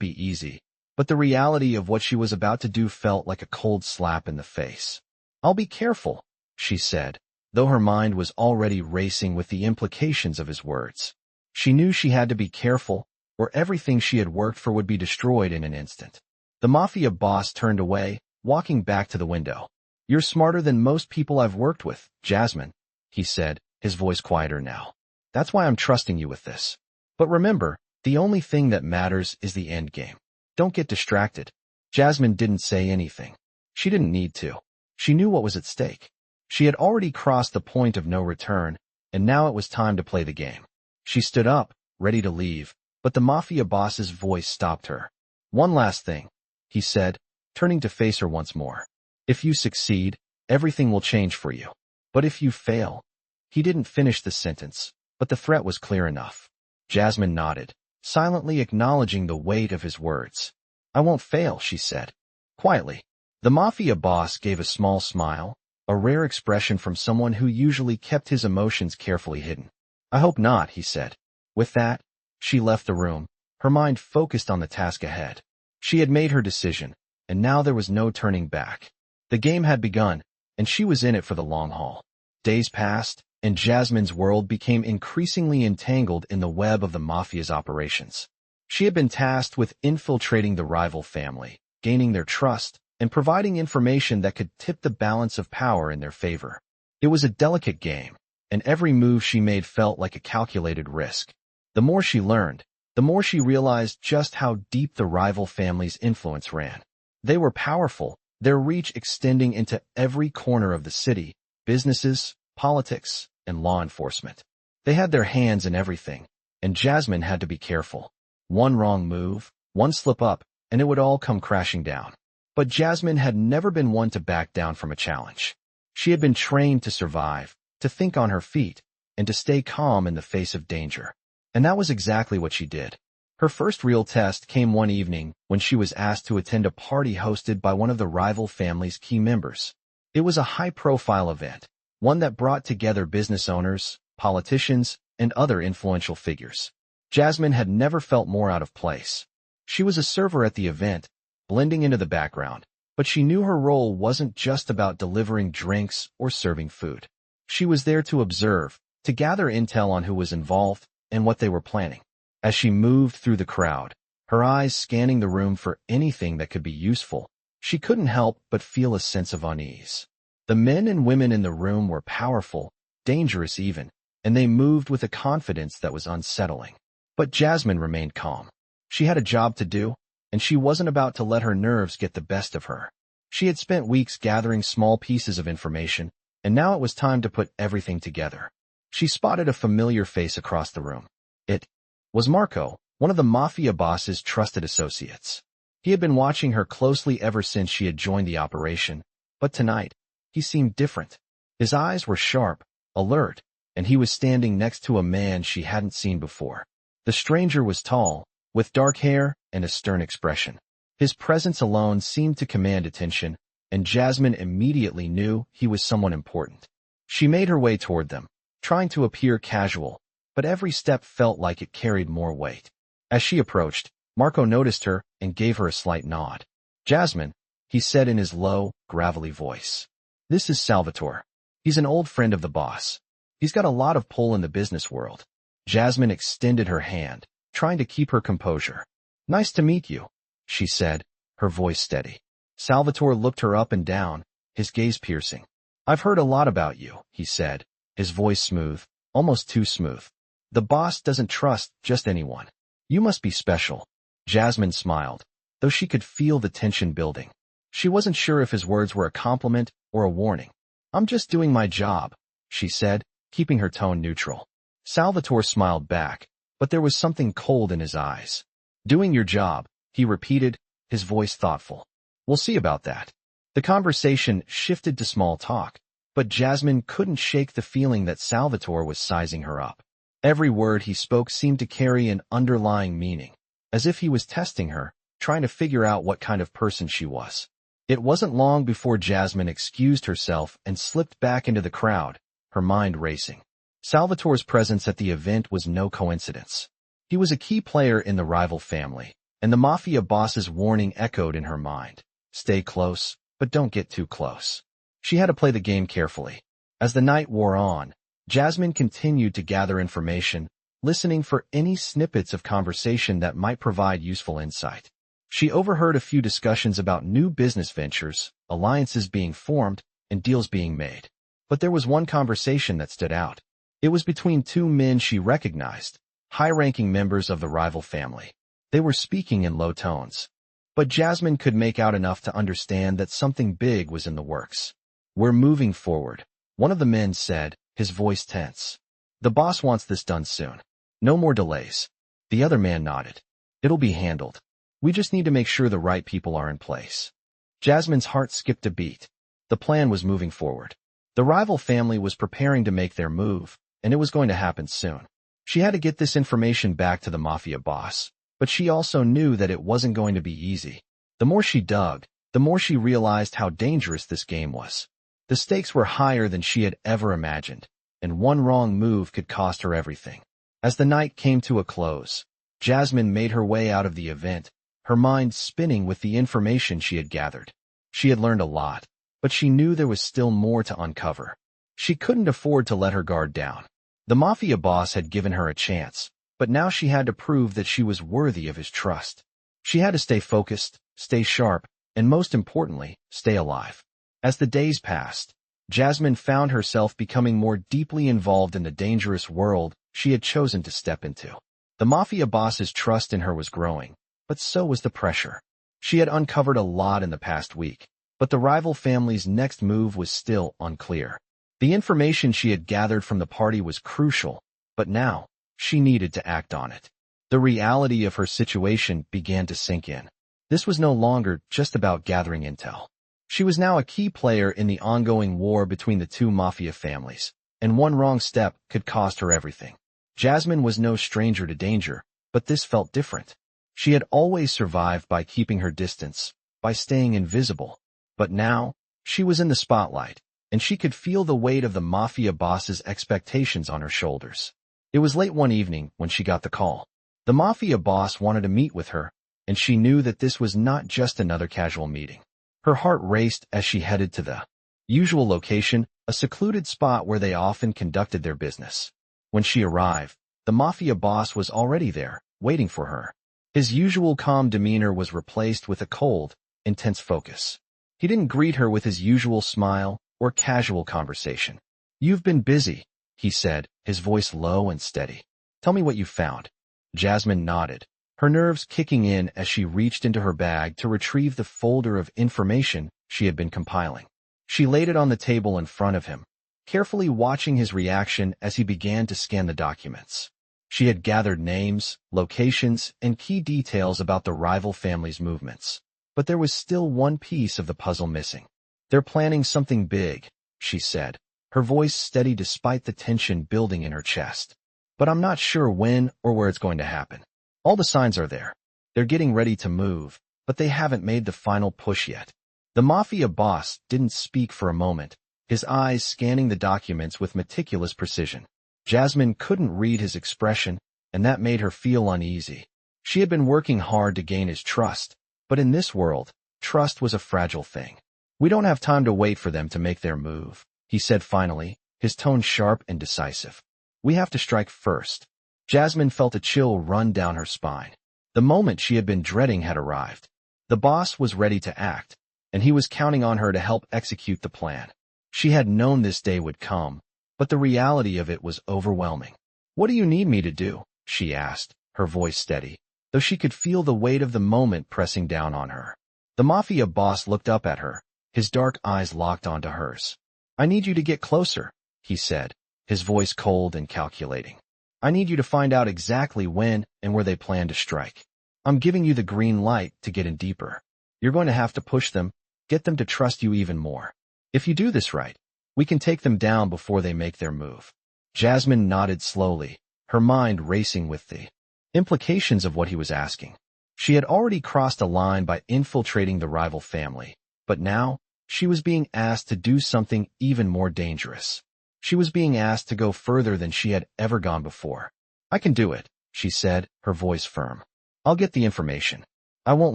S1: be easy, but the reality of what she was about to do felt like a cold slap in the face. "I'll be careful," she said, though her mind was already racing with the implications of his words. She knew she had to be careful, or everything she had worked for would be destroyed in an instant. The Mafia boss turned away, walking back to the window. "You're smarter than most people I've worked with, Jasmine," he said, his voice quieter now. "That's why I'm trusting you with this. But remember, the only thing that matters is the end game. Don't get distracted." Jasmine didn't say anything. She didn't need to. She knew what was at stake. She had already crossed the point of no return, and now it was time to play the game. She stood up, ready to leave, but the Mafia boss's voice stopped her. "One last thing," he said, turning to face her once more. "If you succeed, everything will change for you. But if you fail—" He didn't finish the sentence, but the threat was clear enough. Jasmine nodded, silently acknowledging the weight of his words. I won't fail, she said. Quietly. The Mafia boss gave a small smile, a rare expression from someone who usually kept his emotions carefully hidden. I hope not, he said. With that, she left the room, her mind focused on the task ahead. She had made her decision, and now there was no turning back. The game had begun, and she was in it for the long haul. Days passed, and Jasmine's world became increasingly entangled in the web of the Mafia's operations. She had been tasked with infiltrating the rival family, gaining their trust, and providing information that could tip the balance of power in their favor. It was a delicate game, and every move she made felt like a calculated risk. The more she learned, the more she realized just how deep the rival family's influence ran. They were powerful, their reach extending into every corner of the city, businesses, politics, and law enforcement. They had their hands in everything, and Jasmine had to be careful. One wrong move, one slip up, and it would all come crashing down. But Jasmine had never been one to back down from a challenge. She had been trained to survive, to think on her feet, and to stay calm in the face of danger. And that was exactly what she did. Her first real test came one evening when she was asked to attend a party hosted by one of the rival family's key members. It was a high-profile event, one that brought together business owners, politicians, and other influential figures. Jasmine had never felt more out of place. She was a server at the event, blending into the background, but she knew her role wasn't just about delivering drinks or serving food. She was there to observe, to gather intel on who was involved and what they were planning. As she moved through the crowd, her eyes scanning the room for anything that could be useful, she couldn't help but feel a sense of unease. The men and women in the room were powerful, dangerous even, and they moved with a confidence that was unsettling. But Jasmine remained calm. She had a job to do, and she wasn't about to let her nerves get the best of her. She had spent weeks gathering small pieces of information, and now it was time to put everything together. She spotted a familiar face across the room. It was Marco, one of the Mafia boss's trusted associates. He had been watching her closely ever since she had joined the operation, but tonight, he seemed different. His eyes were sharp, alert, and he was standing next to a man she hadn't seen before. The stranger was tall, with dark hair and a stern expression. His presence alone seemed to command attention, and Jasmine immediately knew he was someone important. She made her way toward them, trying to appear casual, but every step felt like it carried more weight. As she approached, Marco noticed her and gave her a slight nod. Jasmine, he said in his low, gravelly voice. This is Salvatore. He's an old friend of the boss. He's got a lot of pull in the business world. Jasmine extended her hand, trying to keep her composure. Nice to meet you, she said, her voice steady. Salvatore looked her up and down, his gaze piercing. I've heard a lot about you, he said, his voice smooth, almost too smooth. The boss doesn't trust just anyone. You must be special. Jasmine smiled, though she could feel the tension building. She wasn't sure if his words were a compliment or a warning. I'm just doing my job, she said, keeping her tone neutral. Salvatore smiled back, but there was something cold in his eyes. Doing your job, he repeated, his voice thoughtful. We'll see about that. The conversation shifted to small talk, but Jasmine couldn't shake the feeling that Salvatore was sizing her up. Every word he spoke seemed to carry an underlying meaning, as if he was testing her, trying to figure out what kind of person she was. It wasn't long before Jasmine excused herself and slipped back into the crowd, her mind racing. Salvatore's presence at the event was no coincidence. He was a key player in the rival family, and the Mafia boss's warning echoed in her mind. Stay close, but don't get too close. She had to play the game carefully. As the night wore on, Jasmine continued to gather information, listening for any snippets of conversation that might provide useful insight. She overheard a few discussions about new business ventures, alliances being formed, and deals being made. But there was one conversation that stood out. It was between two men she recognized, high-ranking members of the rival family. They were speaking in low tones. But Jasmine could make out enough to understand that something big was in the works. We're moving forward, one of the men said, his voice tense. The boss wants this done soon. No more delays. The other man nodded. It'll be handled. We just need to make sure the right people are in place. Jasmine's heart skipped a beat. The plan was moving forward. The rival family was preparing to make their move, and it was going to happen soon. She had to get this information back to the Mafia boss, but she also knew that it wasn't going to be easy. The more she dug, the more she realized how dangerous this game was. The stakes were higher than she had ever imagined, and one wrong move could cost her everything. As the night came to a close, Jasmine made her way out of the event, her mind spinning with the information she had gathered. She had learned a lot, but she knew there was still more to uncover. She couldn't afford to let her guard down. The Mafia boss had given her a chance, but now she had to prove that she was worthy of his trust. She had to stay focused, stay sharp, and most importantly, stay alive. As the days passed, Jasmine found herself becoming more deeply involved in the dangerous world she had chosen to step into. The Mafia boss's trust in her was growing, but so was the pressure. She had uncovered a lot in the past week, but the rival family's next move was still unclear. The information she had gathered from the party was crucial, but now, she needed to act on it. The reality of her situation began to sink in. This was no longer just about gathering intel. She was now a key player in the ongoing war between the two Mafia families, and one wrong step could cost her everything. Jasmine was no stranger to danger, but this felt different. She had always survived by keeping her distance, by staying invisible. But now, she was in the spotlight, and she could feel the weight of the Mafia boss's expectations on her shoulders. It was late one evening when she got the call. The Mafia boss wanted to meet with her, and she knew that this was not just another casual meeting. Her heart raced as she headed to the usual location, a secluded spot where they often conducted their business. When she arrived, the Mafia boss was already there, waiting for her. His usual calm demeanor was replaced with a cold, intense focus. He didn't greet her with his usual smile or casual conversation. "You've been busy," he said, his voice low and steady. "Tell me what you found." Jasmine nodded, her nerves kicking in as she reached into her bag to retrieve the folder of information she had been compiling. She laid it on the table in front of him, carefully watching his reaction as he began to scan the documents. She had gathered names, locations, and key details about the rival family's movements. But there was still one piece of the puzzle missing. "They're planning something big," she said, her voice steady despite the tension building in her chest. "But I'm not sure when or where it's going to happen. All the signs are there. They're getting ready to move, but they haven't made the final push yet." The Mafia boss didn't speak for a moment, his eyes scanning the documents with meticulous precision. Jasmine couldn't read his expression, and that made her feel uneasy. She had been working hard to gain his trust, but in this world, trust was a fragile thing. "We don't have time to wait for them to make their move," he said finally, his tone sharp and decisive. "We have to strike first." Jasmine felt a chill run down her spine. The moment she had been dreading had arrived. The boss was ready to act, and he was counting on her to help execute the plan. She had known this day would come, but the reality of it was overwhelming. "What do you need me to do?" she asked, her voice steady, though she could feel the weight of the moment pressing down on her. The Mafia boss looked up at her, his dark eyes locked onto hers. "I need you to get closer," he said, his voice cold and calculating. "I need you to find out exactly when and where they plan to strike. I'm giving you the green light to get in deeper. You're going to have to push them, get them to trust you even more. If you do this right, we can take them down before they make their move." Jasmine nodded slowly, her mind racing with the implications of what he was asking. She had already crossed a line by infiltrating the rival family, but now, she was being asked to do something even more dangerous. She was being asked to go further than she had ever gone before. "I can do it," she said, her voice firm. "I'll get the information. I won't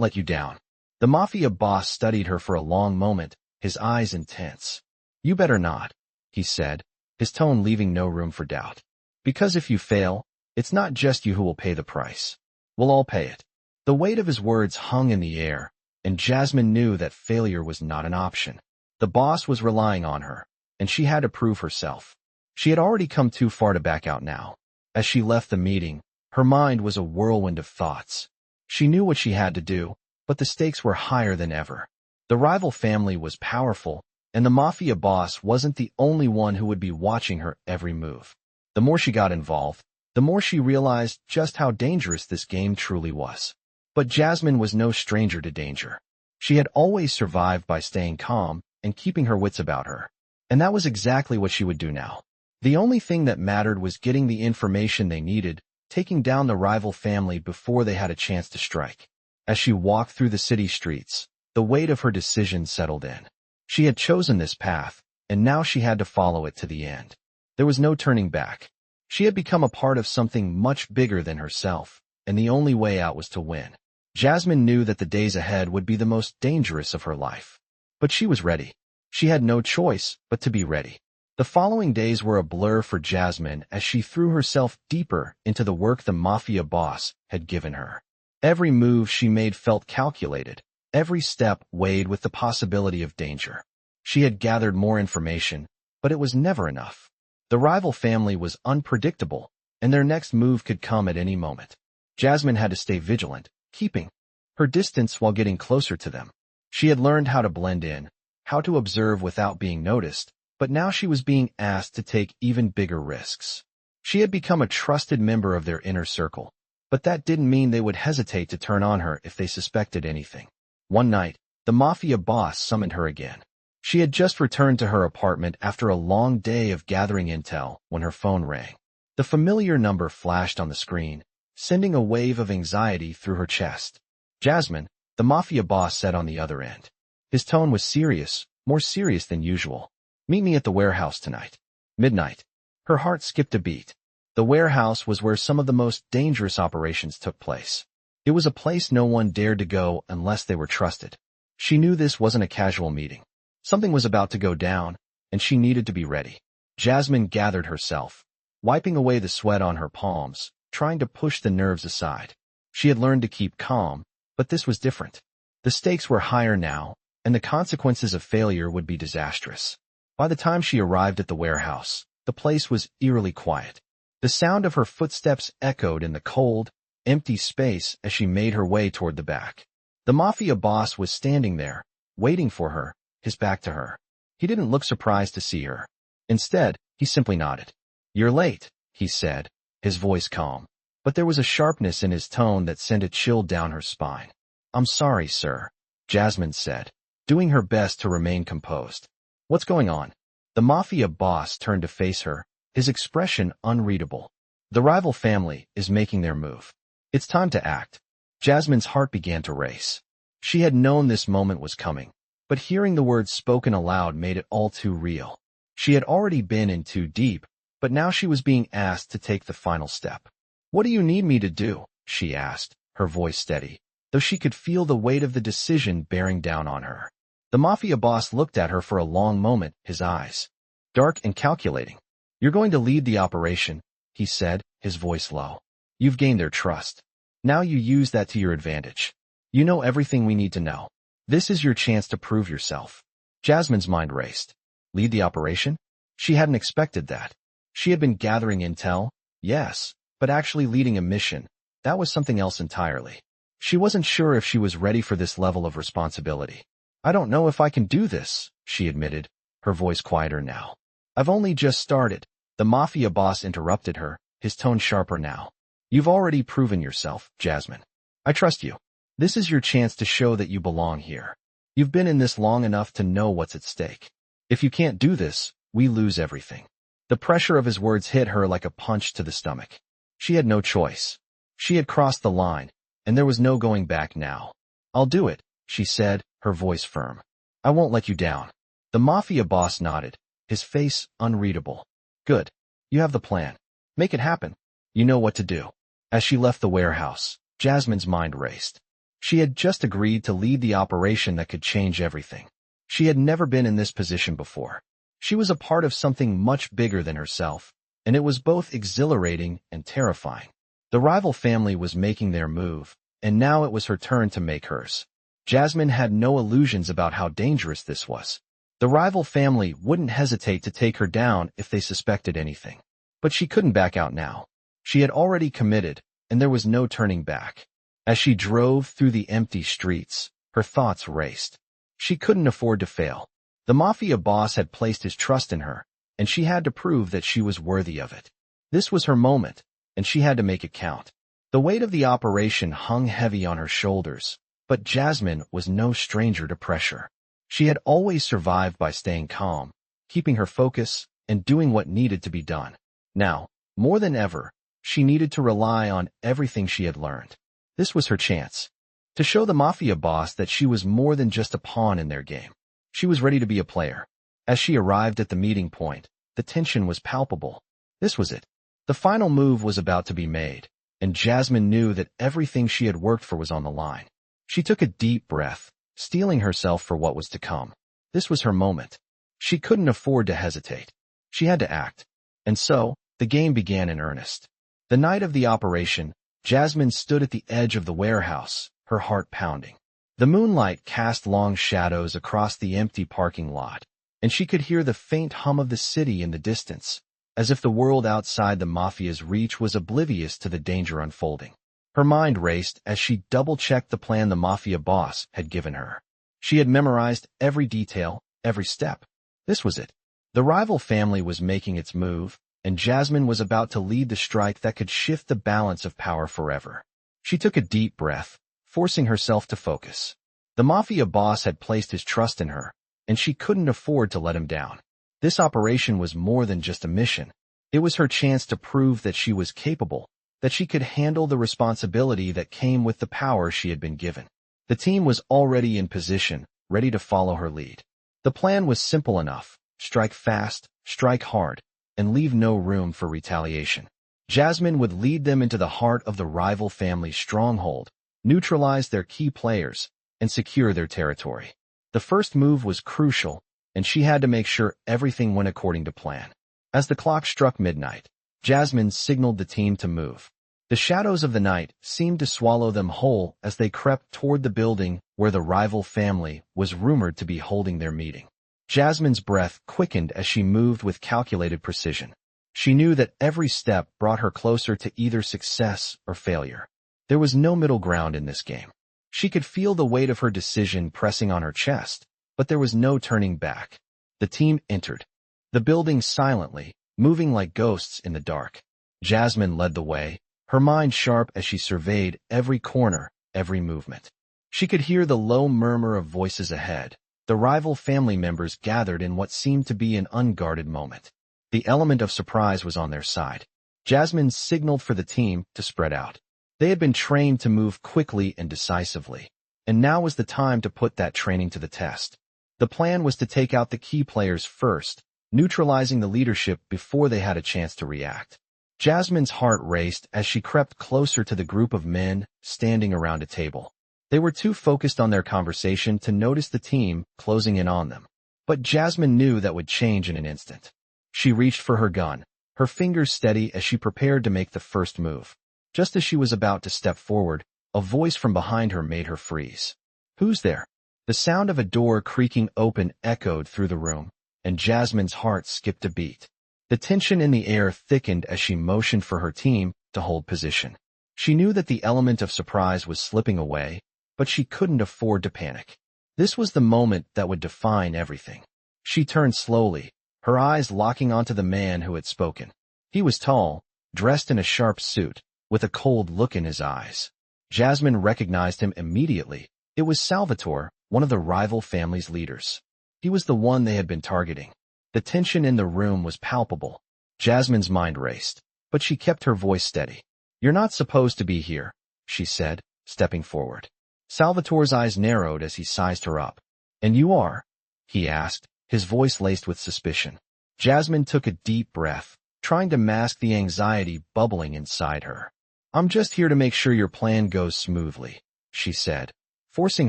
S1: let you down." The Mafia boss studied her for a long moment, his eyes intense. "You better not," he said, his tone leaving no room for doubt. "Because if you fail, it's not just you who will pay the price. We'll all pay it." The weight of his words hung in the air, and Jasmine knew that failure was not an option. The boss was relying on her, and she had to prove herself. She had already come too far to back out now. As she left the meeting, her mind was a whirlwind of thoughts. She knew what she had to do, but the stakes were higher than ever. The rival family was powerful, and the Mafia boss wasn't the only one who would be watching her every move. The more she got involved, the more she realized just how dangerous this game truly was. But Jasmine was no stranger to danger. She had always survived by staying calm and keeping her wits about her. And that was exactly what she would do now. The only thing that mattered was getting the information they needed, taking down the rival family before they had a chance to strike. As she walked through the city streets, the weight of her decision settled in. She had chosen this path, and now she had to follow it to the end. There was no turning back. She had become a part of something much bigger than herself, and the only way out was to win. Jasmine knew that the days ahead would be the most dangerous of her life. But she was ready. She had no choice but to be ready. The following days were a blur for Jasmine as she threw herself deeper into the work the Mafia boss had given her. Every move she made felt calculated. Every step weighed with the possibility of danger. She had gathered more information, but it was never enough. The rival family was unpredictable, and their next move could come at any moment. Jasmine had to stay vigilant, keeping her distance while getting closer to them. She had learned how to blend in, how to observe without being noticed, but now she was being asked to take even bigger risks. She had become a trusted member of their inner circle, but that didn't mean they would hesitate to turn on her if they suspected anything. One night, the Mafia boss summoned her again. She had just returned to her apartment after a long day of gathering intel when her phone rang. The familiar number flashed on the screen, sending a wave of anxiety through her chest. Jasmine, the Mafia boss said on the other end. His tone was serious, more serious than usual. Meet me at the warehouse tonight. Midnight. Her heart skipped a beat. The warehouse was where some of the most dangerous operations took place. It was a place no one dared to go unless they were trusted. She knew this wasn't a casual meeting. Something was about to go down, and she needed to be ready. Jasmine gathered herself, wiping away the sweat on her palms, trying to push the nerves aside. She had learned to keep calm, but this was different. The stakes were higher now, and the consequences of failure would be disastrous. By the time she arrived at the warehouse, the place was eerily quiet. The sound of her footsteps echoed in the cold, empty space as she made her way toward the back. The Mafia boss was standing there, waiting for her, his back to her. He didn't look surprised to see her. Instead, he simply nodded. "You're late," he said, his voice calm. But there was a sharpness in his tone that sent a chill down her spine. "I'm sorry, sir," Jasmine said, doing her best to remain composed. "What's going on?" The Mafia boss turned to face her, his expression unreadable. "The rival family is making their move. It's time to act." Jasmine's heart began to race. She had known this moment was coming, but hearing the words spoken aloud made it all too real. She had already been in too deep, but now she was being asked to take the final step. "What do you need me to do?" she asked, her voice steady, though she could feel the weight of the decision bearing down on her. The Mafia boss looked at her for a long moment, his eyes dark and calculating. "You're going to lead the operation," he said, his voice low. "You've gained their trust. Now you use that to your advantage. You know everything we need to know. This is your chance to prove yourself." Jasmine's mind raced. Lead the operation? She hadn't expected that. She had been gathering intel, yes, but actually leading a mission, that was something else entirely. She wasn't sure if she was ready for this level of responsibility. "I don't know if I can do this," she admitted, her voice quieter now. "I've only just started." The Mafia boss interrupted her, his tone sharper now. "You've already proven yourself, Jasmine. I trust you. This is your chance to show that you belong here. You've been in this long enough to know what's at stake. If you can't do this, we lose everything." The pressure of his words hit her like a punch to the stomach. She had no choice. She had crossed the line, and there was no going back now. "I'll do it," she said, her voice firm. "I won't let you down." The Mafia boss nodded, his face unreadable. "Good. You have the plan. Make it happen. You know what to do." As she left the warehouse, Jasmine's mind raced. She had just agreed to lead the operation that could change everything. She had never been in this position before. She was a part of something much bigger than herself, and it was both exhilarating and terrifying. The rival family was making their move, and now it was her turn to make hers. Jasmine had no illusions about how dangerous this was. The rival family wouldn't hesitate to take her down if they suspected anything. But she couldn't back out now. She had already committed, and there was no turning back. As she drove through the empty streets, her thoughts raced. She couldn't afford to fail. The Mafia boss had placed his trust in her, and she had to prove that she was worthy of it. This was her moment, and she had to make it count. The weight of the operation hung heavy on her shoulders, but Jasmine was no stranger to pressure. She had always survived by staying calm, keeping her focus, and doing what needed to be done. Now, more than ever, she needed to rely on everything she had learned. This was her chance to show the Mafia boss that she was more than just a pawn in their game. She was ready to be a player. As she arrived at the meeting point, the tension was palpable. This was it. The final move was about to be made, and Jasmine knew that everything she had worked for was on the line. She took a deep breath, steeling herself for what was to come. This was her moment. She couldn't afford to hesitate. She had to act. And so, the game began in earnest. The night of the operation, Jasmine stood at the edge of the warehouse, her heart pounding. The moonlight cast long shadows across the empty parking lot, and she could hear the faint hum of the city in the distance, as if the world outside the Mafia's reach was oblivious to the danger unfolding. Her mind raced as she double-checked the plan the Mafia boss had given her. She had memorized every detail, every step. This was it. The rival family was making its move, and Jasmine was about to lead the strike that could shift the balance of power forever. She took a deep breath, forcing herself to focus. The Mafia boss had placed his trust in her, and she couldn't afford to let him down. This operation was more than just a mission. It was her chance to prove that she was capable, that she could handle the responsibility that came with the power she had been given. The team was already in position, ready to follow her lead. The plan was simple enough: strike fast, strike hard, and leave no room for retaliation. Jasmine would lead them into the heart of the rival family's stronghold, neutralize their key players, and secure their territory. The first move was crucial, and she had to make sure everything went according to plan. As the clock struck midnight, Jasmine signaled the team to move. The shadows of the night seemed to swallow them whole as they crept toward the building where the rival family was rumored to be holding their meeting. Jasmine's breath quickened as she moved with calculated precision. She knew that every step brought her closer to either success or failure. There was no middle ground in this game. She could feel the weight of her decision pressing on her chest, but there was no turning back. The team entered the building silently, moving like ghosts in the dark. Jasmine led the way, her mind sharp as she surveyed every corner, every movement. She could hear the low murmur of voices ahead. The rival family members gathered in what seemed to be an unguarded moment. The element of surprise was on their side. Jasmine signaled for the team to spread out. They had been trained to move quickly and decisively, and now was the time to put that training to the test. The plan was to take out the key players first, neutralizing the leadership before they had a chance to react. Jasmine's heart raced as she crept closer to the group of men standing around a table. They were too focused on their conversation to notice the team closing in on them. But Jasmine knew that would change in an instant. She reached for her gun, her fingers steady as she prepared to make the first move. Just as she was about to step forward, a voice from behind her made her freeze. "Who's there?" The sound of a door creaking open echoed through the room, and Jasmine's heart skipped a beat. The tension in the air thickened as she motioned for her team to hold position. She knew that the element of surprise was slipping away, but she couldn't afford to panic. This was the moment that would define everything. She turned slowly, her eyes locking onto the man who had spoken. He was tall, dressed in a sharp suit, with a cold look in his eyes. Jasmine recognized him immediately. It was Salvatore, one of the rival family's leaders. He was the one they had been targeting. The tension in the room was palpable. Jasmine's mind raced, but she kept her voice steady. "You're not supposed to be here," she said, stepping forward. Salvatore's eyes narrowed as he sized her up. "And you are?" he asked, his voice laced with suspicion. Jasmine took a deep breath, trying to mask the anxiety bubbling inside her. "I'm just here to make sure your plan goes smoothly," she said, forcing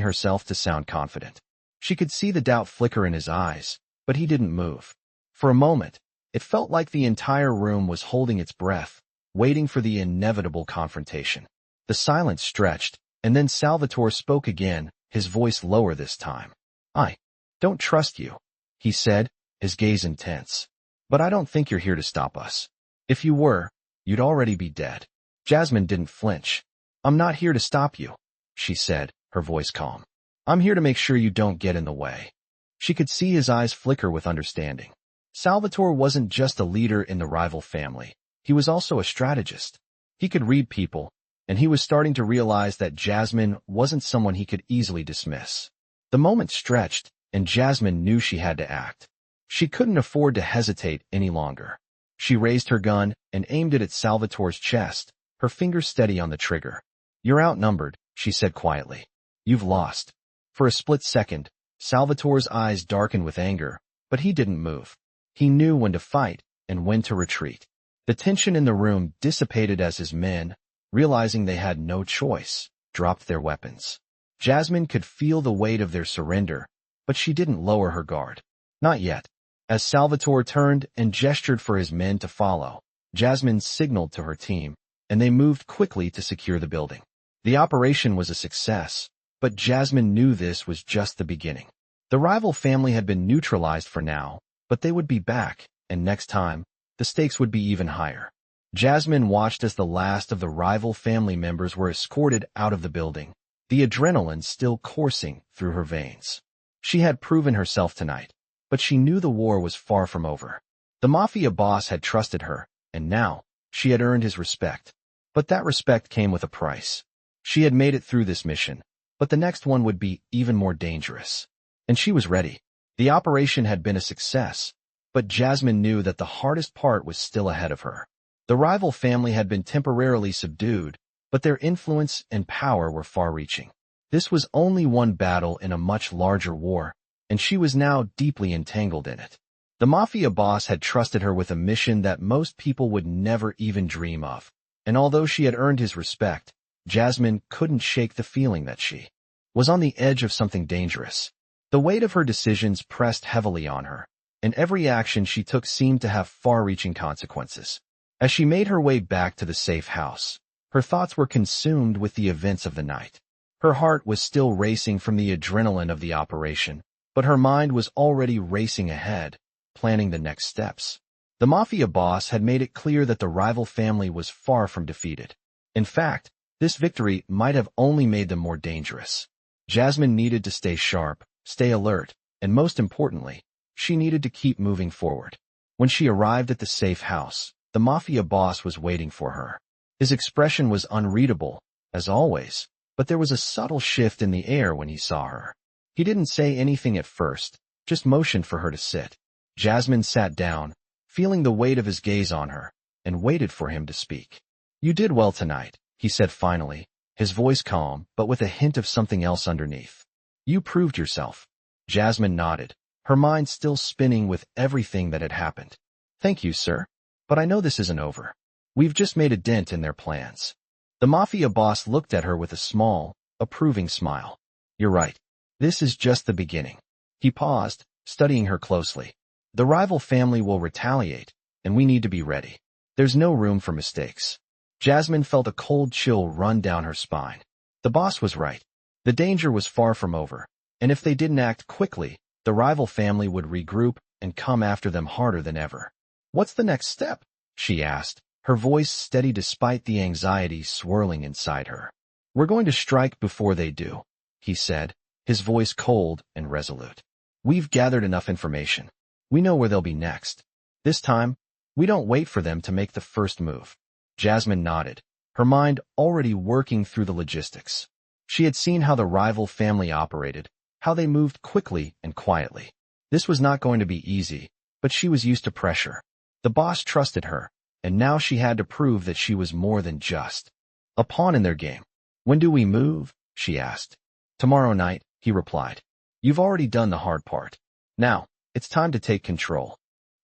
S1: herself to sound confident. She could see the doubt flicker in his eyes, but he didn't move. For a moment, it felt like the entire room was holding its breath, waiting for the inevitable confrontation. The silence stretched, and then Salvatore spoke again, his voice lower this time. "I don't trust you," he said, his gaze intense. "But I don't think you're here to stop us. If you were, you'd already be dead." Jasmine didn't flinch. "I'm not here to stop you," she said, her voice calm. "I'm here to make sure you don't get in the way." She could see his eyes flicker with understanding. Salvatore wasn't just a leader in the rival family. He was also a strategist. He could read people, and he was starting to realize that Jasmine wasn't someone he could easily dismiss. The moment stretched, and Jasmine knew she had to act. She couldn't afford to hesitate any longer. She raised her gun and aimed it at Salvatore's chest, her fingers steady on the trigger. "You're outnumbered," she said quietly. "You've lost." For a split second, Salvatore's eyes darkened with anger, but he didn't move. He knew when to fight and when to retreat. The tension in the room dissipated as his men, realizing they had no choice, dropped their weapons. Jasmine could feel the weight of their surrender, but she didn't lower her guard. Not yet. As Salvatore turned and gestured for his men to follow, Jasmine signaled to her team, and they moved quickly to secure the building. The operation was a success, but Jasmine knew this was just the beginning. The rival family had been neutralized for now, but they would be back, and next time, the stakes would be even higher. Jasmine watched as the last of the rival family members were escorted out of the building, the adrenaline still coursing through her veins. She had proven herself tonight, but she knew the war was far from over. The Mafia boss had trusted her, and now, she had earned his respect. But that respect came with a price. She had made it through this mission, but the next one would be even more dangerous. And she was ready. The operation had been a success, but Jasmine knew that the hardest part was still ahead of her. The rival family had been temporarily subdued, but their influence and power were far-reaching. This was only one battle in a much larger war, and she was now deeply entangled in it. The Mafia boss had trusted her with a mission that most people would never even dream of, and although she had earned his respect, Jasmine couldn't shake the feeling that she was on the edge of something dangerous. The weight of her decisions pressed heavily on her, and every action she took seemed to have far-reaching consequences. As she made her way back to the safe house, her thoughts were consumed with the events of the night. Her heart was still racing from the adrenaline of the operation, but her mind was already racing ahead, planning the next steps. The Mafia boss had made it clear that the rival family was far from defeated. In fact, this victory might have only made them more dangerous. Jasmine needed to stay sharp, stay alert, and most importantly, she needed to keep moving forward. When she arrived at the safe house, the Mafia boss was waiting for her. His expression was unreadable, as always, but there was a subtle shift in the air when he saw her. He didn't say anything at first, just motioned for her to sit. Jasmine sat down, feeling the weight of his gaze on her, and waited for him to speak. "You did well tonight," he said finally, his voice calm, but with a hint of something else underneath. "You proved yourself." Jasmine nodded, her mind still spinning with everything that had happened. "Thank you, sir. But I know this isn't over. We've just made a dent in their plans." The Mafia boss looked at her with a small, approving smile. "You're right. This is just the beginning." He paused, studying her closely. "The rival family will retaliate, and we need to be ready. There's no room for mistakes." Jasmine felt a cold chill run down her spine. The boss was right. The danger was far from over, and if they didn't act quickly, the rival family would regroup and come after them harder than ever. "What's the next step?" she asked, her voice steady despite the anxiety swirling inside her. "We're going to strike before they do," he said, his voice cold and resolute. "We've gathered enough information. We know where they'll be next. This time, we don't wait for them to make the first move." Jasmine nodded, her mind already working through the logistics. She had seen how the rival family operated, how they moved quickly and quietly. This was not going to be easy, but she was used to pressure. The boss trusted her, and now she had to prove that she was more than just a pawn in their game. "When do we move?" she asked. "Tomorrow night," he replied. "You've already done the hard part. Now, it's time to take control."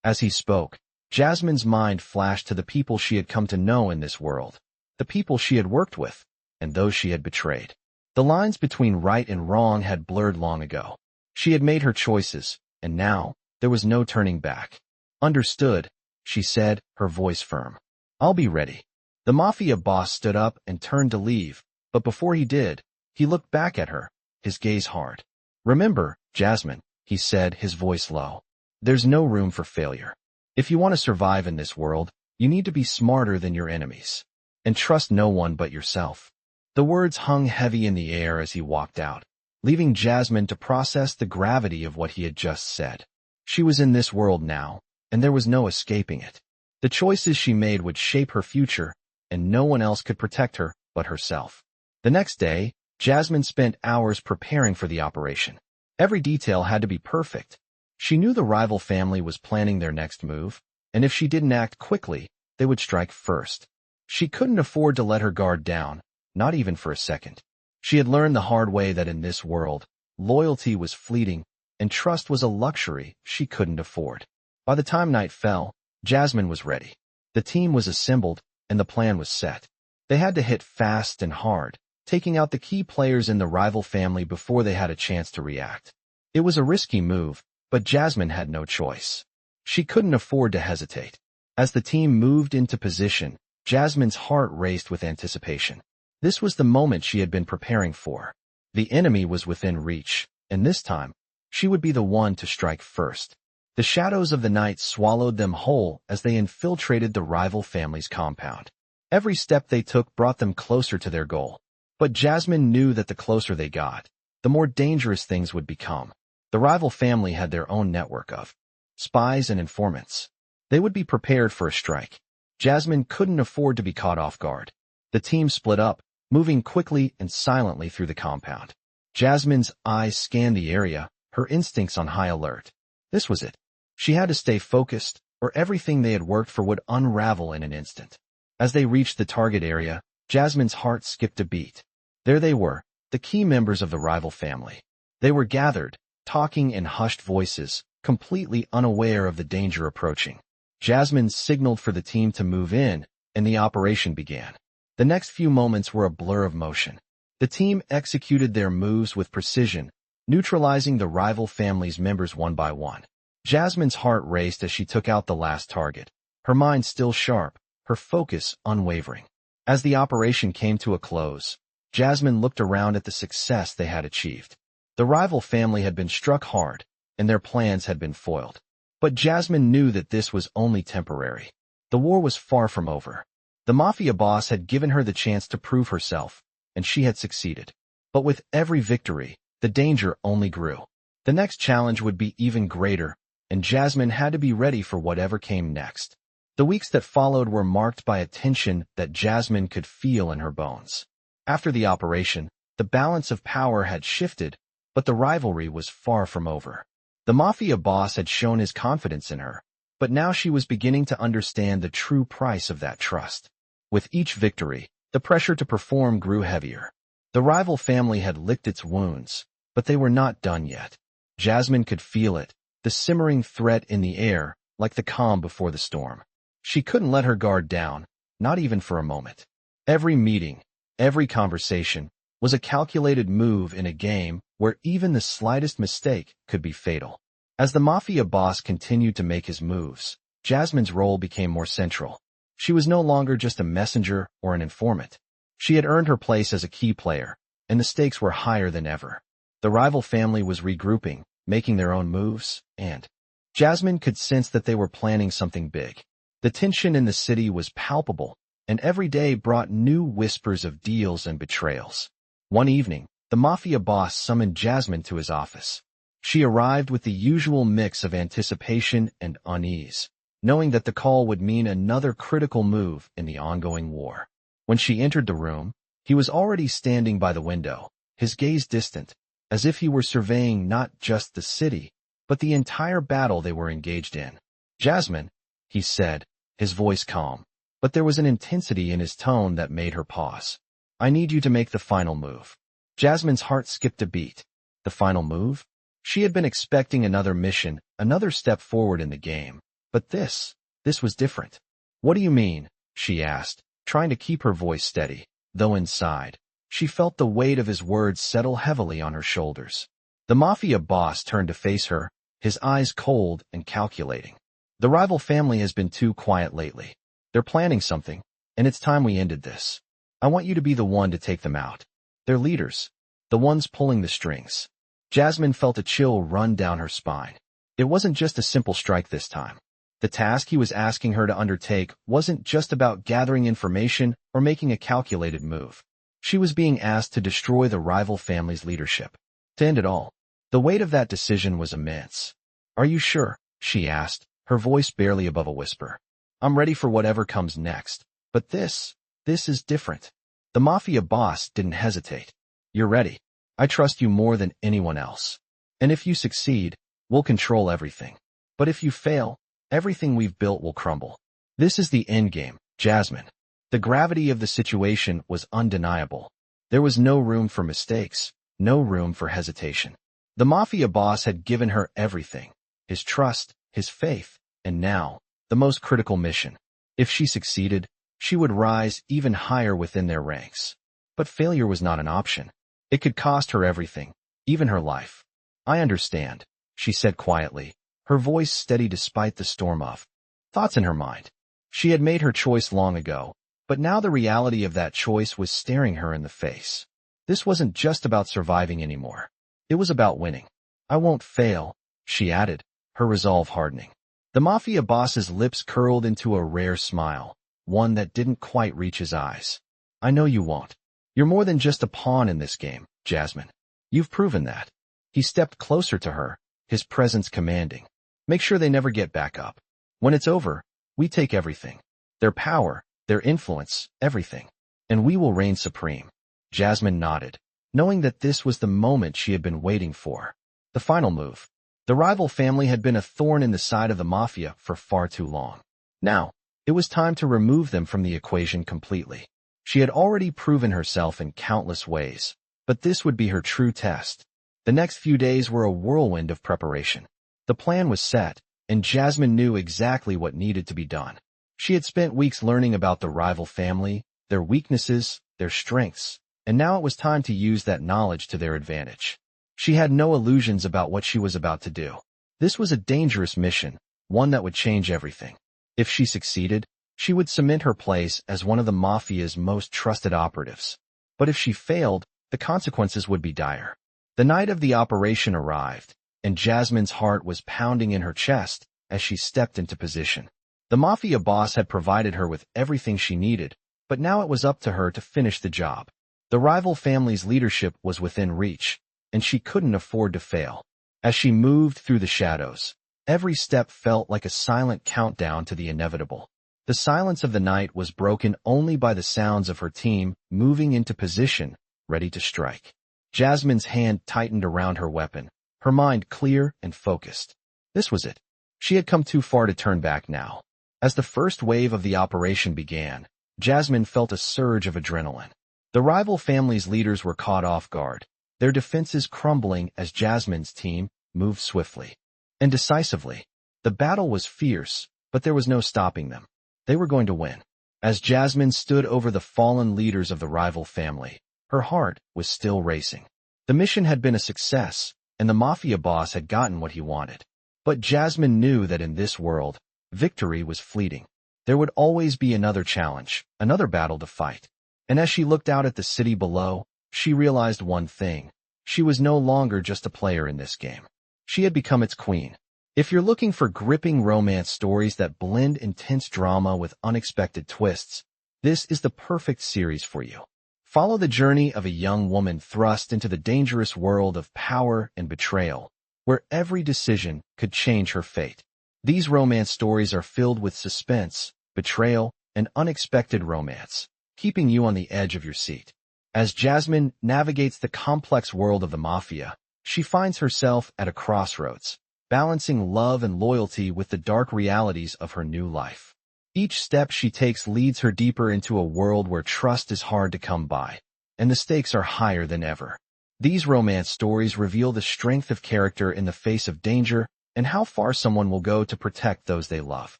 S1: As he spoke, Jasmine's mind flashed to the people she had come to know in this world, the people she had worked with, and those she had betrayed. The lines between right and wrong had blurred long ago. She had made her choices, and now, there was no turning back. "Understood," she said, her voice firm. "I'll be ready." The Mafia boss stood up and turned to leave, but before he did, he looked back at her, his gaze hard. "Remember, Jasmine," he said, his voice low. "There's no room for failure. If you want to survive in this world, you need to be smarter than your enemies. And trust no one but yourself." The words hung heavy in the air as he walked out, leaving Jasmine to process the gravity of what he had just said. She was in this world now, and there was no escaping it. The choices she made would shape her future, and no one else could protect her but herself. The next day, Jasmine spent hours preparing for the operation. Every detail had to be perfect. She knew the rival family was planning their next move, and if she didn't act quickly, they would strike first. She couldn't afford to let her guard down, not even for a second. She had learned the hard way that in this world, loyalty was fleeting, and trust was a luxury she couldn't afford. By the time night fell, Jasmine was ready. The team was assembled, and the plan was set. They had to hit fast and hard, taking out the key players in the rival family before they had a chance to react. It was a risky move, but Jasmine had no choice. She couldn't afford to hesitate. As the team moved into position, Jasmine's heart raced with anticipation. This was the moment she had been preparing for. The enemy was within reach, and this time, she would be the one to strike first. The shadows of the night swallowed them whole as they infiltrated the rival family's compound. Every step they took brought them closer to their goal. But Jasmine knew that the closer they got, the more dangerous things would become. The rival family had their own network of spies and informants. They would be prepared for a strike. Jasmine couldn't afford to be caught off guard. The team split up, moving quickly and silently through the compound. Jasmine's eyes scanned the area, her instincts on high alert. This was it. She had to stay focused, or everything they had worked for would unravel in an instant. As they reached the target area, Jasmine's heart skipped a beat. There they were, the key members of the rival family. They were gathered, talking in hushed voices, completely unaware of the danger approaching. Jasmine signaled for the team to move in, and the operation began. The next few moments were a blur of motion. The team executed their moves with precision, neutralizing the rival family's members one by one. Jasmine's heart raced as she took out the last target, her mind still sharp, her focus unwavering. As the operation came to a close, Jasmine looked around at the success they had achieved. The rival family had been struck hard, and their plans had been foiled. But Jasmine knew that this was only temporary. The war was far from over. The Mafia boss had given her the chance to prove herself, and she had succeeded. But with every victory, the danger only grew. The next challenge would be even greater, and Jasmine had to be ready for whatever came next. The weeks that followed were marked by a tension that Jasmine could feel in her bones. After the operation, the balance of power had shifted, but the rivalry was far from over. The Mafia boss had shown his confidence in her, but now she was beginning to understand the true price of that trust. With each victory, the pressure to perform grew heavier. The rival family had licked its wounds, but they were not done yet. Jasmine could feel it, the simmering threat in the air, like the calm before the storm. She couldn't let her guard down, not even for a moment. Every meeting, every conversation, was a calculated move in a game where even the slightest mistake could be fatal. As the Mafia boss continued to make his moves, Jasmine's role became more central. She was no longer just a messenger or an informant. She had earned her place as a key player, and the stakes were higher than ever. The rival family was regrouping, making their own moves, and Jasmine could sense that they were planning something big. The tension in the city was palpable, and every day brought new whispers of deals and betrayals. One evening, the Mafia boss summoned Jasmine to his office. She arrived with the usual mix of anticipation and unease, knowing that the call would mean another critical move in the ongoing war. When she entered the room, he was already standing by the window, his gaze distant, as if he were surveying not just the city, but the entire battle they were engaged in. "Jasmine," he said, his voice calm, but there was an intensity in his tone that made her pause. "I need you to make the final move." Jasmine's heart skipped a beat. The final move? She had been expecting another mission, another step forward in the game. But this was different. "What do you mean?" she asked, trying to keep her voice steady, though inside, she felt the weight of his words settle heavily on her shoulders. The Mafia boss turned to face her, his eyes cold and calculating. "The rival family has been too quiet lately. They're planning something, and it's time we ended this. I want you to be the one to take them out. They're leaders, the ones pulling the strings." Jasmine felt a chill run down her spine. It wasn't just a simple strike this time. The task he was asking her to undertake wasn't just about gathering information or making a calculated move. She was being asked to destroy the rival family's leadership. To end it all. The weight of that decision was immense. "Are you sure?" she asked, her voice barely above a whisper. "I'm ready for whatever comes next. But this is different." The Mafia boss didn't hesitate. "You're ready. I trust you more than anyone else. And if you succeed, We'll control everything. But if you fail, everything we've built will crumble. This is the endgame, Jasmine. The gravity of the situation was undeniable. There was no room for mistakes, no room for hesitation. The Mafia boss had given her everything, his trust, his faith, and now, the most critical mission. If she succeeded, she would rise even higher within their ranks. But failure was not an option. It could cost her everything, even her life. I understand, she said quietly, her voice steady despite the storm of thoughts in her mind. She had made her choice long ago, but now the reality of that choice was staring her in the face. This wasn't just about surviving anymore. It was about winning. I won't fail, she added, her resolve hardening. The Mafia boss's lips curled into a rare smile, one that didn't quite reach his eyes. I know you won't. You're more than just a pawn in this game, Jasmine. You've proven that. He stepped closer to her, his presence commanding. Make sure they never get back up. When it's over, we take everything. Their power, their influence, everything. And we will reign supreme. Jasmine nodded, knowing that this was the moment she had been waiting for. The final move. The rival family had been a thorn in the side of the Mafia for far too long. Now, it was time to remove them from the equation completely. She had already proven herself in countless ways, but this would be her true test. The next few days were a whirlwind of preparation. The plan was set, and Jasmine knew exactly what needed to be done. She had spent weeks learning about the rival family, their weaknesses, their strengths, and now it was time to use that knowledge to their advantage. She had no illusions about what she was about to do. This was a dangerous mission, one that would change everything. If she succeeded, she would cement her place as one of the Mafia's most trusted operatives. But if she failed, the consequences would be dire. The night of the operation arrived, and Jasmine's heart was pounding in her chest as she stepped into position. The Mafia boss had provided her with everything she needed, but now it was up to her to finish the job. The rival family's leadership was within reach, and she couldn't afford to fail. As she moved through the shadows, every step felt like a silent countdown to the inevitable. The silence of the night was broken only by the sounds of her team moving into position, ready to strike. Jasmine's hand tightened around her weapon, her mind clear and focused. This was it. She had come too far to turn back now. As the first wave of the operation began, Jasmine felt a surge of adrenaline. The rival family's leaders were caught off guard, their defenses crumbling as Jasmine's team moved swiftly and decisively. The battle was fierce, but there was no stopping them. They were going to win. As Jasmine stood over the fallen leaders of the rival family, her heart was still racing. The mission had been a success, and the Mafia boss had gotten what he wanted. But Jasmine knew that in this world, victory was fleeting. There would always be another challenge, another battle to fight. And as she looked out at the city below, she realized one thing. She was no longer just a player in this game. She had become its queen. If you're looking for gripping romance stories that blend intense drama with unexpected twists, this is the perfect series for you. Follow the journey of a young woman thrust into the dangerous world of power and betrayal, where every decision could change her fate. These romance stories are filled with suspense, betrayal, and unexpected romance, keeping you on the edge of your seat. As Jasmine navigates the complex world of the Mafia, she finds herself at a crossroads, balancing love and loyalty with the dark realities of her new life. Each step she takes leads her deeper into a world where trust is hard to come by, and the stakes are higher than ever. These romance stories reveal the strength of character in the face of danger and how far someone will go to protect those they love.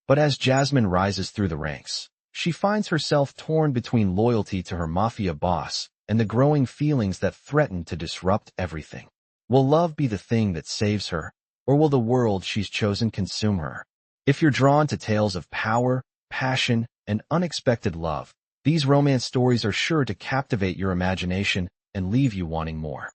S1: But as Jasmine rises through the ranks, she finds herself torn between loyalty to her Mafia boss and the growing feelings that threaten to disrupt everything. Will love be the thing that saves her, or will the world she's chosen consume her? If you're drawn to tales of power, passion, and unexpected love, these romance stories are sure to captivate your imagination and leave you wanting more.